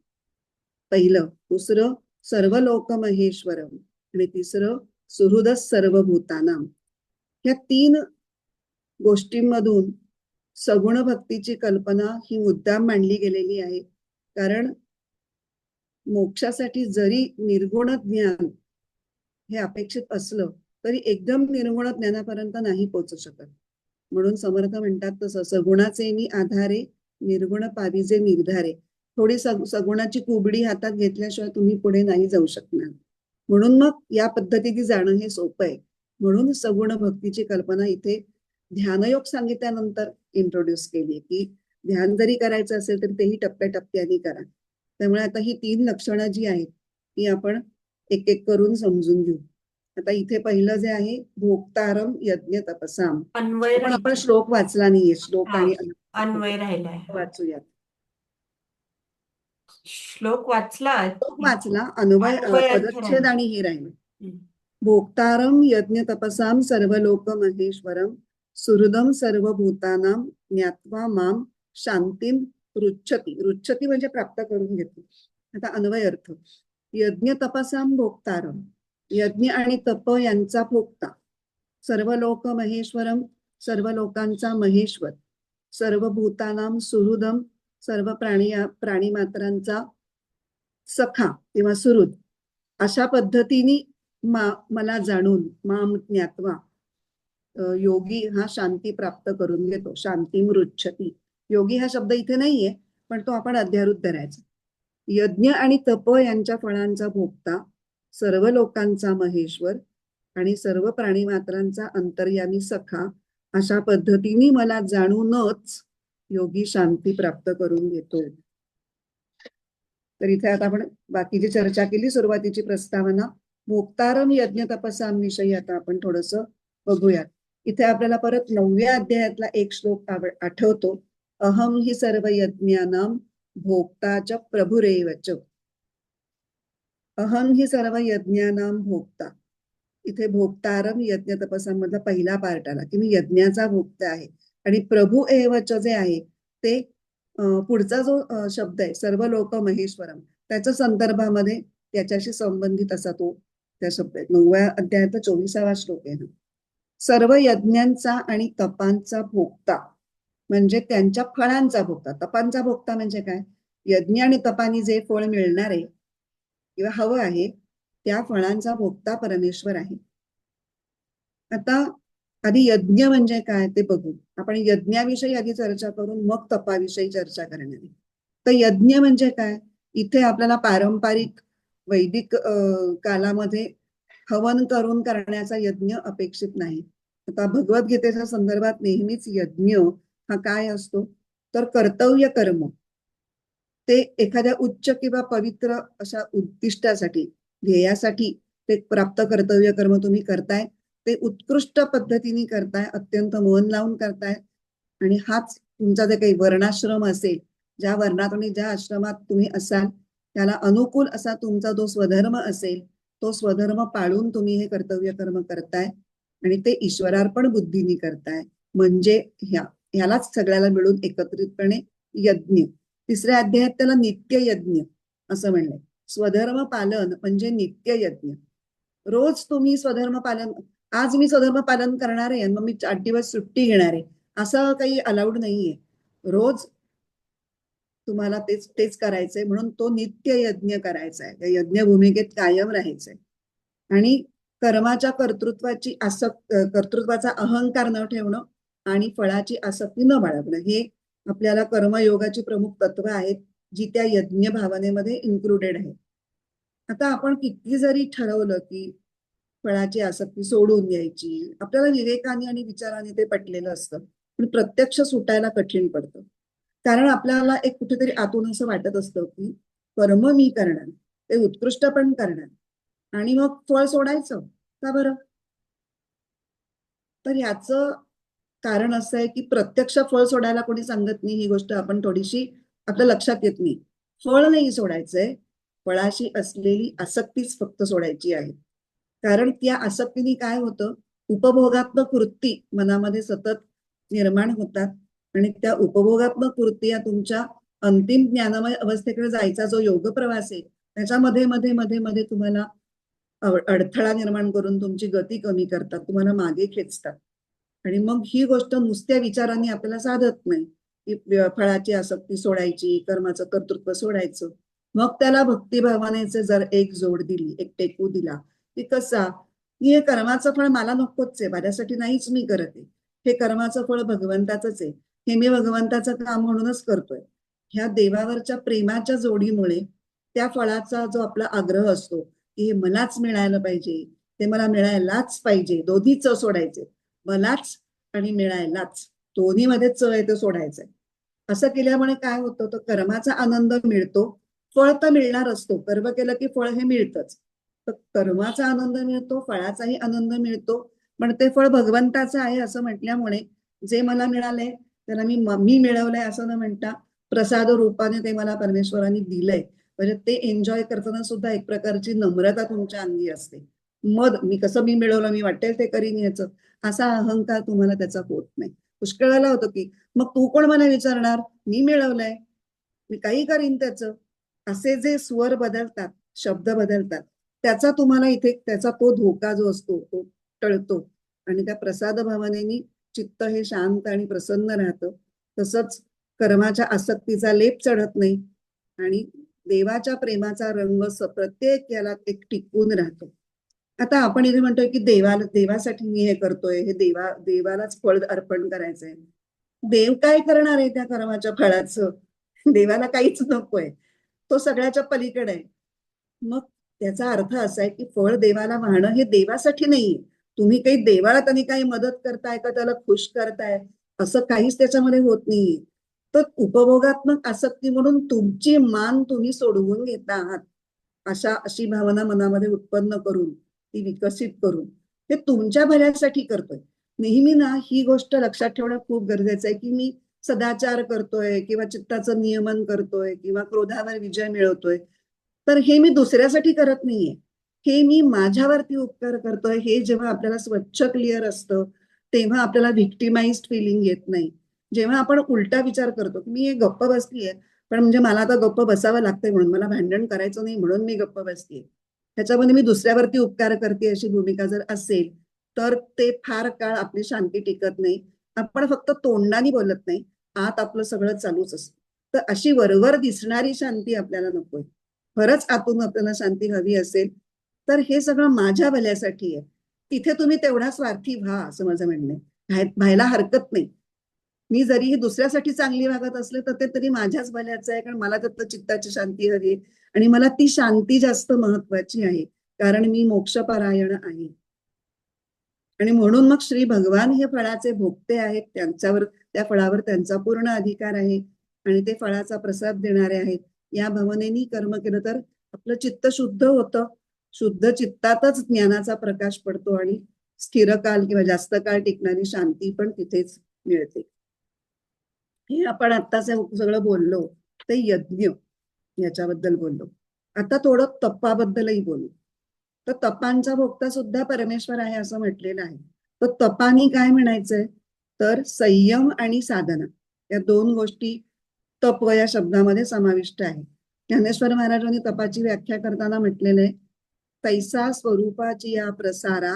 पहिलं, दुसरं सर्व लोक महेश्वरम आणि तिसरं सुहृद सर्वभूतानाम. ह्या 3 गोष्टींमधून सगुण भक्तीची कल्पना ही मुद्दाम मांडली गेलेली आहे. कारण मोक्षासाठी जरी निर्गुण ज्ञान हे अपेक्षित असलं तरी एकदम निर्गुण ज्ञानापर्यंत नाही पोहोचू शकत. म्हणून समर्थ म्हणतात तसं सगुणाचे नि आधारे निर्गुण पाविजे निर्धारे. थोडी सगुणाची कुबडी हातात घेतल्याशिवाय तुम्ही पुढे नाही जाऊ शकणार. म्हणून मग या पद्धतीने जाणं हे सोपं आहे. म्हणून सगुण भक्तीची कल्पना इथे ध्यानयोग सांगितल्यानंतर इंट्रोड्यूस केली की ध्यान जरी करायचं असेल तरी तेही टप्प्याटप्प्याने करा. त्यामुळे आता ही 3 लक्षणं जी आहेत ती आपण एक एक करून समजून घेऊ. आता इथे पहिलं जे आहे, भोक्तारम यज्ञ तपसाम. अन्वय पण आपण राहायचा. श्लोक वाचला नाहीये. श्लोक हा, आणि अन्वय राहिलाय. वाचूयात. श्लोक वाचला. श्लोक वाचला, अन्वय अन्वय अर्थ पदच्छेद राहिला. आणि हे राहिलं. हम्म. भोक्तारम यज्ञ तपसाम सर्वलोक महेश्वरम सुहृदम सर्वभूतानां ज्ञात्वा माम शांतीम रुच्छती. रुच्छती म्हणजे प्राप्त करून घेतो. आता अन्वय अर्थ, यज्ञ तपसाम भोक्तारम, यज्ञ आणि तप यांचा भोक्ता, सर्व लोक महेश्वरम, सर्व लोकांचा महेश्वर, सर्व भूतानाम सुहृदम, सर्व प्राणी मात्रांचा सखा किंवा सुहृद, अशा पद्धतीने मला जाणून माम ज्ञात्वा योगी हा शांती प्राप्त करून घेतो. शांती मृच्छती. योगी हा शब्द इथे नाहीये, पण तो आपण अध्यारूत धरायचा. यज्ञ आणि तप यांच्या फळांचा भोगता, सर्व लोकांचा महेश्वर आणि सर्व प्राणी मात्रांचा अंतर्यामी सखा, अशा पद्धतीने मला जाणूनच योगी शांती प्राप्त करून घेतो. तर इथे आता आपण बाकीची चर्चा केली, सुरुवातीची प्रस्तावना. भोक्तारम यज्ञ तपसाम विषयी आता आपण थोडस बघूयात. इथे आपल्याला परत 9व्या अध्यायातला एक श्लोक आठवतो. अहम हि सर्व यज्ञानां भोक्ता च प्रभुरेवच. अहम हि सर्व यज्ञानां भोक्ता. इथे भोक्तारम यज्ञ तपसाम मधला पहिला पार्ट आला की मी यज्ञाचा भोक्ता आहे. आणि प्रभू एवच जे आहे ते पुढचा जो शब्द आहे सर्व लोक महेश्वरम, त्याच्या संदर्भामध्ये त्याच्याशी संबंधित असा तो त्या शब्द आहे. 9व्या अध्यायाचा 24वा श्लोक आहे. सर्व यज्ञांचा आणि तपांचा भोक्ता म्हणजे त्यांच्या फळांचा भोक्ता. तपांचा भोक्ता म्हणजे काय? यज्ञ आणि तपांनी जे फळ मिळणार आहे किंवा हवं आहे त्या फळांचा भोक्ता परमेश्वर आहे. आता आधी यज्ञ म्हणजे काय ते बघू. आपण यज्ञाविषयी आधी चर्चा करून मग तपाविषयी चर्चा करणार आहे. तर यज्ञ म्हणजे काय? इथे आपल्याला पारंपरिक वैदिक कालामध्ये हवन करून करण्याचा यज्ञ अपेक्षित नाही. आता भगवद्गीतेच्या संदर्भात नेहमीच यज्ञ हा काय असतो तर कर्तव्य कर्म. ते एखाद्या उच्च किंवा पवित्र अशा उद्दिष्टासाठी, ध्येयासाठी ते प्राप्त कर्तव्य कर्म तुम्ही करताय. ते उत्कृष्ट पद्धतीने करताय, अत्यंत मन लावून करताय. आणि हाच तुमचा जे काही वर्णाश्रम असेल, ज्या वर्णात आणि ज्या आश्रमात तुम्ही असाल त्याला अनुकूल असा तुमचा जो स्वधर्म असेल तो स्वधर्म पाळून तुम्ही हे कर्तव्य कर्म करताय आणि ते ईश्वरार्पण बुद्धीने करताय. म्हणजे ह्यालाच सगळ्याला मिळून एकत्रितपणे यज्ञ. 3ऱ्या अध्यायात त्याला नित्य यज्ञ असं म्हणलंय. स्वधर्म पालन म्हणजे नित्य यज्ञ. रोज तुम्ही स्वधर्म पालन, आज मी स्वधर्म पालन करणार आहे मग मी 8 दिवस सुट्टी घेणार आहे असं काही अलाउड नाहीये. रोज तुम्हाला तेच करायचंय. म्हणून तो नित्य यज्ञ करायचा आहे. त्या यज्ञ भूमिकेत कायम राहायचंय. आणि कर्माच्या कर्तृत्वाचा अहंकार न ठेवणं आणि फळाची आसक्ती न बाळगणं हे आपल्याला कर्मयोगाची प्रमुख तत्व आहेत जी त्या यज्ञ भावनेमध्ये इन्क्लुडेड आहे. आता आपण किती जरी ठरवलं की फळाची आसक्ती सोडून द्यायची, आपल्याला विवेकाने आणि विचाराने ते पटलेलं असतं, पण प्रत्यक्ष सुटायला कठीण पडतं. कारण आपल्याला एक कुठेतरी आतून असं वाटत असतं की कर्म मी करणार, ते उत्कृष्ट पण करणार आणि मग फळ सोडायचं का बरं? तर याचं कारण असं आहे की प्रत्यक्ष फळ सोडायला कोणी सांगत नाही. ही गोष्ट आपण थोडीशी आपल्या लक्षात येत नाही. फळ नाही सोडायचंय, फळाशी असलेली आसक्तीच फक्त सोडायची आहे. कारण त्या आसक्तीने काय होतं, उपभोगात्मक वृत्ती मनामध्ये सतत निर्माण होतात आणि त्या उपभोगात्मक वृत्ती या तुमच्या अंतिम ज्ञानमय अवस्थेकडे जायचा जो योग प्रवास आहे त्याच्यामध्ये मध्ये मध्ये मध्ये तुम्हाला अडथळा निर्माण करून तुमची गती कमी करतात, तुम्हाला मागे खेचतात. आणि मग ही गोष्ट नुसत्या विचारांनी आपल्याला साधत नाही की फळाची आसक्ती सोडायची, कर्माचं कर्तृत्व सोडायचं. मग त्याला भक्तिभावनेचे जर एक जोड दिली, एक टेकू दिला की कसा की हे कर्माचं फळ मला नकोच आहे, माझ्यासाठी नाहीच मी करत आहे, हे कर्माचं फळ भगवंताचंच आहे, हे मी भगवंताचं काम म्हणूनच करतोय. ह्या देवावरच्या प्रेमाच्या जोडीमुळे त्या फळाचा जो आपला आग्रह असतो की हे मलाच मिळायला पाहिजे, ते मला मिळायलाच पाहिजे, दोन्ही च सोडायचे, मलाच आणि मिळायलाच, दोन्ही मध्ये च आहे ते सोडायचंय. असं केल्यामुळे काय होतं, तर कर्माचा आनंद मिळतो. फळ तर मिळणार असतो, कर्म केलं की फळ हे मिळतच. तर कर्माचा आनंद मिळतो, फळाचाही आनंद मिळतो, पण ते फळ भगवंताचं आहे असं म्हटल्यामुळे जे मला मिळालंय त्याला मी मिळवलंय असं न म्हणता प्रसाद रूपाने ते मला परमेश्वरांनी दिलंय. म्हणजे ते एन्जॉय करताना सुद्धा एक प्रकारची नम्रता तुमच्या अंगी असते. मग मी मिळवलं, मी वाटेल ते करीन याचं असा अहंकार तुम्हाला त्याचा होत नाही. पुष्कळाला होतं की मग तू कोण मला विचारणार, मी मिळवलंय, मी काही करीन त्याचं, असे जे स्वर बदलतात, शब्द बदलतात, त्याचा तुम्हाला इथे त्याचा तो धोका जो असतो तो टळतो. आणि त्या प्रसाद भावनेनी चित्त हे शांत आणि प्रसन्न राहतं. तसंच कर्माच्या आसक्तीचा लेप चढत नाही आणि देवाच्या प्रेमाचा रंग प्रत्येक याला एक टिकून राहतो. आता आपण इथे म्हणतोय की देवासाठी मी हे करतोय, हे देवालाच फळ अर्पण करायचंय. देव काय करणार आहे त्या कर्माच्या फळाचं? देवाला काहीच नकोय, तो सगळ्याच्या पलीकडे आहे. मग त्याचा अर्थ असा आहे की फळ देवाला वाहणं हे देवासाठी नाहीये. तुम्ही काही देवाला त्यांनी काही मदत करताय का त्याला खुश करताय असं काहीच त्याच्यामध्ये होत नाहीये. तर उपभोगात्मक आसक्ती म्हणून तुमची मान तुम्ही सोडवून घेता आहात, अशी भावना मनामध्ये उत्पन्न करून ती विकसित करून हे तुमच्या भल्यासाठी करतोय. नेहमी ना ही गोष्ट लक्षात ठेवणं खूप गरजेचं आहे की मी सदाचार करतोय किंवा चित्ताचं नियमन करतोय किंवा क्रोधावर विजय मिळवतोय, तर हे मी दुसऱ्यासाठी करत नाहीये, हे मी माझ्यावरती उपकार करतोय. हे जेव्हा आपल्याला स्वच्छ क्लिअर असतं तेव्हा आपल्याला व्हिक्टिमाइज्ड फिलिंग येत नाही. जेव्हा आपण उलटा विचार करतो की मी हे गप्प बसलीये, पण म्हणजे मला आता गप्प बसावं लागतंय म्हणून मला भांडण करायचं नाही म्हणून मी गप्प बसलीये, ह्याच्यामध्ये मी दुसऱ्यावरती उपकार करते अशी भूमिका जर असेल तर ते फार काळ आपली शांती टिकत नाही. आपण फक्त तोंडाने बोलत नाही, आत आपलं सगळं चालूच असतं. तर अशी वरवर दिसणारी शांती आपल्याला नकोय. खरंच आतून आपल्याला शांती हवी असेल तर हे सगळं माझ्या भल्यासाठी आहे, तिथे तुम्ही तेवढा स्वार्थी व्हा असं माझं म्हणणं आहे. व्हायला हरकत नाही. मी जरी दुसऱ्यासाठी चांगली वागत असले तर ते तरी माझ्याच भल्याचं आहे, कारण मला त्यातलं चित्ताची शांती हवी आणि मला ती शांती जास्त महत्वाची आहे, कारण मी मोक्षपरायण आहे. आणि म्हणून मग श्री भगवान हे फळाचे भोगते आहेत, त्या फळावर त्यांचा पूर्ण अधिकार आहे आणि ते फळाचा प्रसाद देणारे आहेत. या भावनेनी कर्म केलं तर आपलं चित्त शुद्ध होतं. शुद्ध चित्तातच ज्ञानाचा प्रकाश पडतो आणि स्थिर काल किंवा जास्त काळ टिकणारी शांती पण तिथेच मिळते. हे आपण आत्ताच सगळं बोललो ते यज्ञ याच्याबद्दल बोललो. आता थोडं तपाबद्दलही बोलू. तर तपांचा भोक्ता सुद्धा परमेश्वर आहे असं म्हटलेलं आहे. तर तपानी काय म्हणायचंय, तर संयम आणि साधना या दोन गोष्टी तप या शब्दामध्ये समाविष्ट आहे. ज्ञानेश्वर महाराजांनी तपाची व्याख्या करताना म्हटलेलं आहे, तैसा स्वरूपाची या प्रसारा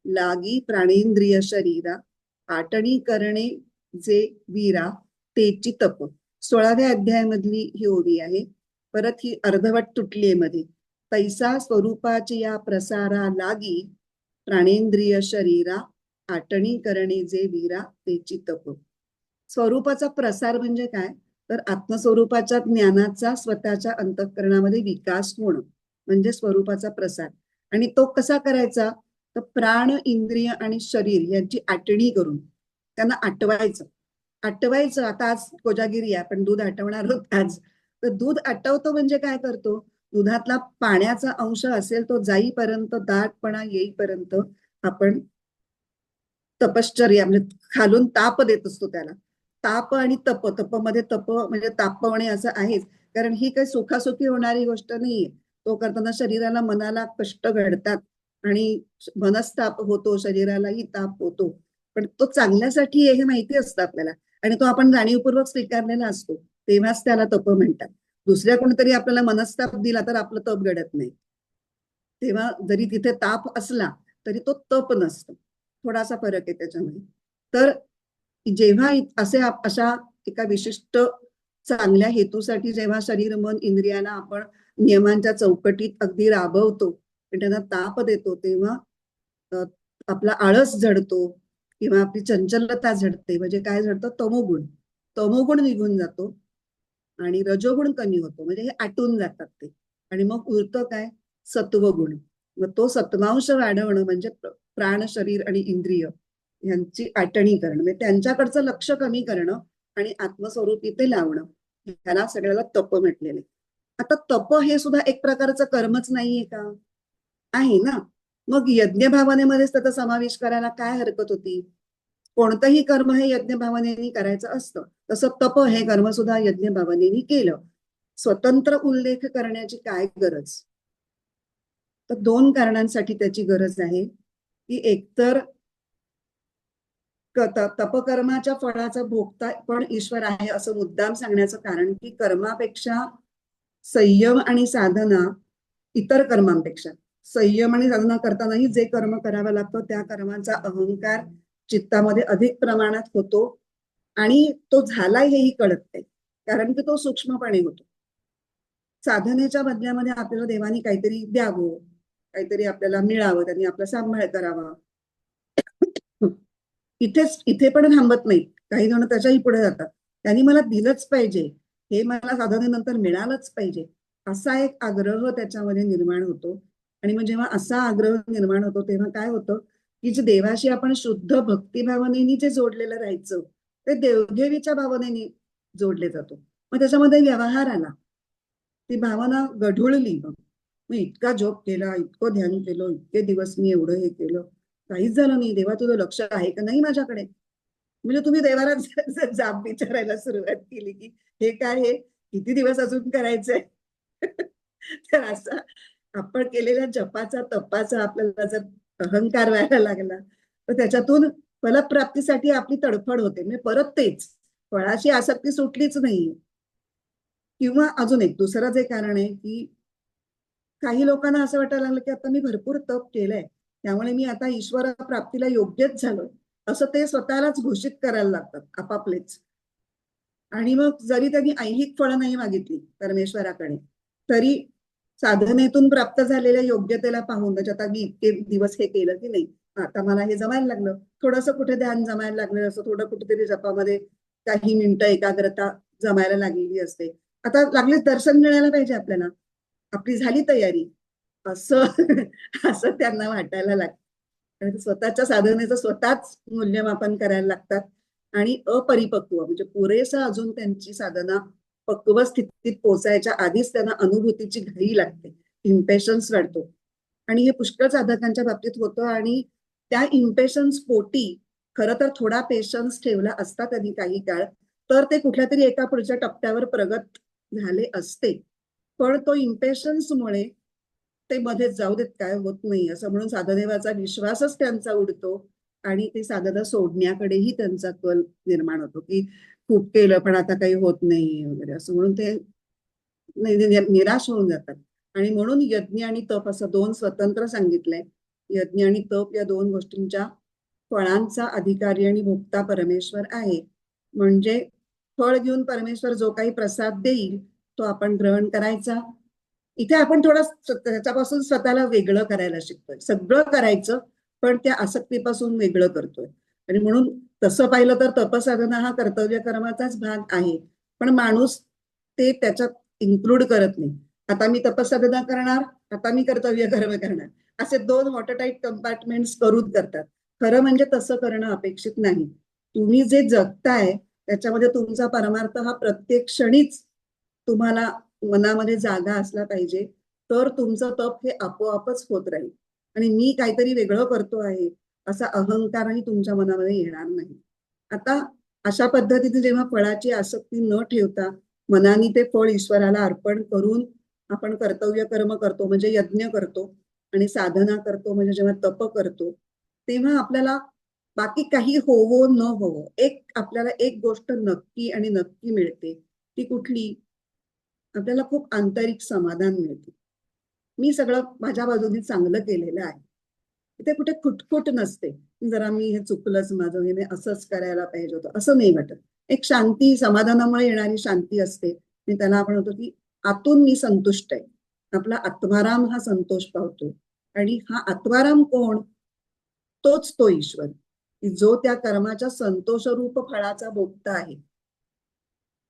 लागी प्राणेंद्रिय शरीरा आटणी करणे जे वीरा तेची तप. 16व्या अध्यायामधली ही ओवी आहे. परत ही अर्धवट तुटलीये मध्ये. तैसा स्वरूपाची या प्रसारा लागी प्राणेंद्रिय शरीरा आटणी करणे जे वीरा तेची तप. स्वरूपाचा प्रसार म्हणजे काय, तर आत्मस्वरूपाच्या ज्ञानाचा स्वतःच्या अंतःकरणामध्ये विकास होणं म्हणजे स्वरूपाचा प्रसार. आणि तो कसा करायचा, तर प्राण इंद्रिय आणि शरीर यांची आटणी करून त्यांना आटवायचं. आता आज कोजागिरी आहे, आपण दूध आटवणार आहोत आज. तर दूध आटवतो म्हणजे काय करतो, दुधातला पाण्याचा अंश असेल तो जाईपर्यंत, दाटपणा येईपर्यंत आपण तपश्चर्या म्हणजे खालून ताप देत असतो त्याला. ताप आणि तप मध्ये तप म्हणजे तापवणे असं आहेच, कारण ही काही सुखासुखी होणारी गोष्ट नाहीये. तो करताना शरीराला मनाला कष्ट घडतात आणि मनस्ताप होतो, शरीरालाही ताप होतो, पण तो चांगल्यासाठी आहे हे माहिती असतं आपल्याला आणि तो आपण जाणीवपूर्वक स्वीकारलेला असतो, तेव्हाच त्याला तप म्हणतात. दुसऱ्या कोणीतरी आपल्याला मनस्ताप दिला तर आपलं तप घडत नाही. तेव्हा जरी तिथे ताप असला तरी तो तप नसतो, थोडासा फरक आहे त्याच्यामध्ये. तर जेव्हा अशा एका विशिष्ट चांगल्या हेतूसाठी जेव्हा शरीर मन इंद्रियाला आपण नियमांच्या चौकटीत अगदी राबवतो आणि त्यांना ताप देतो, तेव्हा आपला आळस झडतो किंवा आपली चंचलता झडते. म्हणजे काय झडतं, तमोगुण निघून जातो आणि रजोगुण कमी होतो, म्हणजे हे आटून जातात ते. आणि मग उरतं काय, सत्वगुण. मग तो सत्वांश वाढवणं म्हणजे प्राण शरीर आणि इंद्रिय यांची आटणी करणं, म्हणजे त्यांच्याकडचं लक्ष कमी करणं आणि आत्मस्वरूपी ते लावणं, ह्याला सगळ्याला तप म्हटलेले. आता तप हे सुद्धा एक प्रकारचं कर्मच नाहीये का? आहे ना. मग यज्ञ भावनेमध्येच त्याचा समावेश करायला काय हरकत होती? कोणतंही कर्म हे यज्ञ भावनेने करायचं असतं. तसं तप हे कर्म सुद्धा यज्ञ भावनेने केलं. स्वतंत्र उल्लेख करण्याची काय गरज? तर दोन कारणांसाठी त्याची गरज आहे की एकतर तपकर्माच्या फळाचा भोगता पण ईश्वर आहे असं मुद्दाम सांगण्याचं कारण की कर्मापेक्षा संयम आणि साधना, इतर कर्मांपेक्षा संयम आणि साधना करतानाही जे कर्म करावं लागतं त्या कर्मांचा अहंकार चित्तामध्ये अधिक प्रमाणात होतो आणि तो झालाय हेही कळत नाही, कारण की तो सूक्ष्मपणे होतो. साधनेच्या बदल्यामध्ये आपल्याला देवानी काहीतरी द्यावं, काहीतरी आपल्याला मिळावं, त्यांनी आपला सांभाळ करावा. इथे पण थांबत नाही, काही जण त्याच्याही पुढे जातात. त्यांनी मला दिलंच पाहिजे, हे मला साधनेनंतर मिळालंच पाहिजे, असा एक आग्रह त्याच्यामध्ये निर्माण होतो. आणि मग जेव्हा असा आग्रह निर्माण होतो तेव्हा काय होतं की जे देवाशी आपण शुद्ध भक्तिभावनेनी जे जोडलेलं राहायचं ते देवघेवीच्या भावनेनी जोडले जातो. मग त्याच्यामध्ये व्यवहार आला, ती भावना गढुळली. मग इतका जॉब केला, इतकं ध्यान केलं, इतके दिवस मी एवढं हे केलं, काहीच झालं नाही. देवा तुझं लक्ष आहे का नाही माझ्याकडे? म्हणजे तुम्ही देवाला जाब विचारायला सुरुवात केली की हे काय, हे किती दिवस अजून करायचंय? तर असं आपण केलेल्या जपाचा तपाचा आपल्याला जर अहंकार व्हायला लागला तर त्याच्यातून फलप्राप्तीसाठी आपली तडफड होते. म्हणजे परत तेच, फळाची आसक्ती सुटलीच नाही. किंवा अजून एक दुसरं जे कारण आहे की काही लोकांना असं वाटायला लागलं की आता मी भरपूर तप केलंय त्यामुळे मी आता ईश्वर प्राप्तीला योग्यच झालोय, असं ते स्वतःलाच घोषित करायला लागतात आपापलेच. आणि मग जरी त्यांनी ऐहिक फळं नाही मागितली परमेश्वराकडे तरी साधनेतून प्राप्त झालेल्या योग्यतेला पाहून, म्हणजे आता मी इतके दिवस हे केलं की नाही, आता मला हे जमायला लागलं, थोडंसं कुठे ध्यान जमायला लागलं असं, थोडं कुठेतरी जपामध्ये काही मिनिटं एकाग्रता जमायला लागलेली असते, आता लागले दर्शन मिळायला पाहिजे आपल्याला, आपली झाली तयारी, असं असं त्यांना वाटायला लागतं. आणि स्वतःच्या साधनेचं स्वतःच मूल्यमापन करायला लागतात आणि अपरिपक्व म्हणजे पुरेसा अजून त्यांची साधना पक्व स्थितीत पोहोचायच्या आधीच त्यांना अनुभूतीची घाई लागते, इम्पेशन्स वाढतो. आणि हे पुष्कळ साधकांच्या बाबतीत होतं. आणि त्या इम्पेशन्स पोटी खरं तर थोडा पेशन्स ठेवला असता त्यांनी काही काळ तर ते कुठल्या तरी एका पुढच्या टप्प्यावर प्रगत झाले असते. पण तो इम्पेशन्समुळे ते मध्ये जाऊ देत, काय होत नाही असं म्हणून साधदेवाचा विश्वासच त्यांचा उडतो आणि ते साधना सोडण्याकडेही त्यांचा कल निर्माण होतो की खूप केलं पण आता काही होत नाही वगैरे असं म्हणून ते निराश होऊन जातात. आणि म्हणून यज्ञ आणि तप असं दोन स्वतंत्र सांगितलंय. यज्ञ आणि तप या दोन गोष्टींच्या फळांचा अधिकारी आणि भोक्ता परमेश्वर आहे. म्हणजे फळ घेऊन परमेश्वर जो काही प्रसाद देईल तो आपण ग्रहण करायचा. इथे आपण थोडं त्याच्यापासून स्वतःला वेगळं करायला शिकतोय, सगळं करायचं पण त्या आसक्तीपासून वेगळं करतोय. आणि म्हणून तसं पाहिलं तर तपसाधना हा कर्तव्य कर्माचाच भाग आहे, पण माणूस ते त्याच्यात इन्क्लूड करत नाही. आता मी तपसाधना करणार, आता मी कर्तव्य कर्म करणार, असे दोन वॉटरटाईट कंपार्टमेंट्स करून करतात. खरं म्हणजे तसं करणं अपेक्षित नाही. तुम्ही जे जगताय त्याच्यामध्ये तुमचा परमार्थ हा प्रत्येक क्षणीच तुम्हाला मनामध्ये जागा असला पाहिजे, तर तुमचं तप हे आपोआपच होत राहील. आणि मी काहीतरी वेगळं करतो आहे असा अहंकारही तुमच्या मनामध्ये येणार नाही. आता अशा पद्धतीने जेव्हा फळाची आसक्ती न ठेवता मनाने ते फळ ईश्वराला अर्पण करून आपण कर्तव्य कर्म करतो म्हणजे यज्ञ करतो आणि साधना करतो म्हणजे जेव्हा तप करतो तेव्हा आपल्याला बाकी काही होवो न होवो आपल्याला एक गोष्ट नक्की आणि नक्की मिळते. ती कुठली? आपल्याला खूप आंतरिक समाधान मिळते. मी सगळं माझ्या बाजूने चांगलं केलेलं आहे, इथे कुठे खुटखुट नसते, जरा मी हे चुकलंच माझं, हे असंच करायला पाहिजे होतं असं नाही वाटत. एक शांती, समाधानामुळे येणारी शांती असते आणि त्याला आपण होतो की आतून मी संतुष्ट आहे. आपला आत्माराम हा संतोष पावतो. आणि हा आत्माराम कोण? तोच तो ईश्वर की जो त्या कर्माच्या संतोषरूप फळाचा भोक्ता आहे.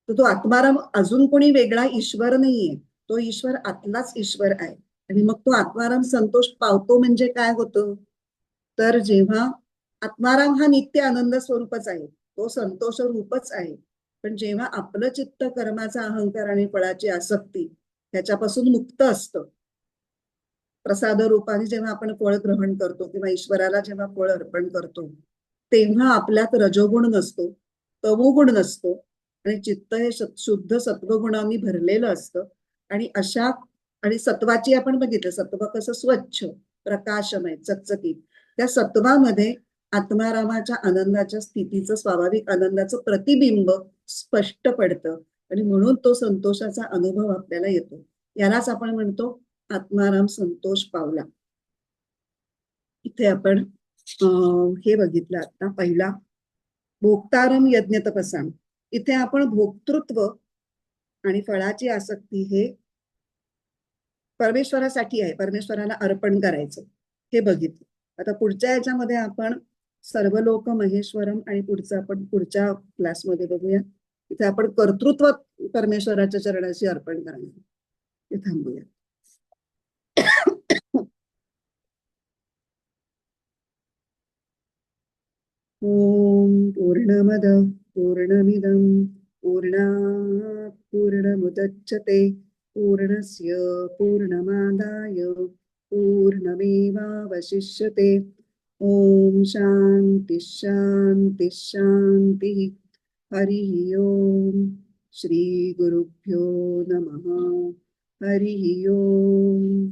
तर तो आत्माराम अजून कोणी वेगळा ईश्वर नाहीये, तो ईश्वर आतलाच ईश्वर आहे. आणि मग तो आत्माराम संतोष पावतो म्हणजे काय होतं? तर जेव्हा आत्माराम हा नित्य आनंद स्वरूपच आहे, तो संतोष रूपच आहे, पण जेव्हा आपलं चित्त कर्माचा अहंकार आणि फळाची आसक्ती ह्याच्यापासून मुक्त असतं, प्रसाद रूपाने जेव्हा आपण फळ ग्रहण करतो किंवा ईश्वराला जेव्हा फळ अर्पण करतो, तेव्हा आपल्यात रजोगुण नसतो, तमोगुण नसतो आणि चित्त हे शुद्ध सत्वगुणांनी भरलेलं असतं. आणि अशा आणि सत्वाची आपण बघितलं, सत्व कसं स्वच्छ, प्रकाशमय, चकचकीत. त्या सत्वामध्ये आत्मारामाच्या आनंदाच्या स्थितीचं, स्वाभाविक आनंदाचं प्रतिबिंब स्पष्ट पडतं आणि म्हणून तो संतोषाचा अनुभव आपल्याला येतो. यालाच आपण म्हणतो आत्माराम संतोष पावला. इथे आपण हे बघितलं आता पहिला भोक्तारम यज्ञ तपसाम. इथे आपण भोक्तृत्व आणि फळाची आसक्ती हे परमेश्वरासाठी आहे, परमेश्वराला अर्पण करायचं हे बघितलं. आता पुढच्या याच्यामध्ये आपण सर्वलोक महेश्वरम आणि पुढचं आपण पुढच्या क्लासमध्ये बघूया. इथे आपण कर्तृत्व परमेश्वराच्या चरणाशी अर्पण करणार. ते थांबूया. ओम पूर्णमद पूर्णमिदं पूर्णात् पूर्णमुदच्यते पूर्णस्य पूर्णमादाय पूर्णमेवावशिष्यते. ओम शांती शांती शांती. हरि ओम. श्री गुरुभ्यो नमः. हरि ओम.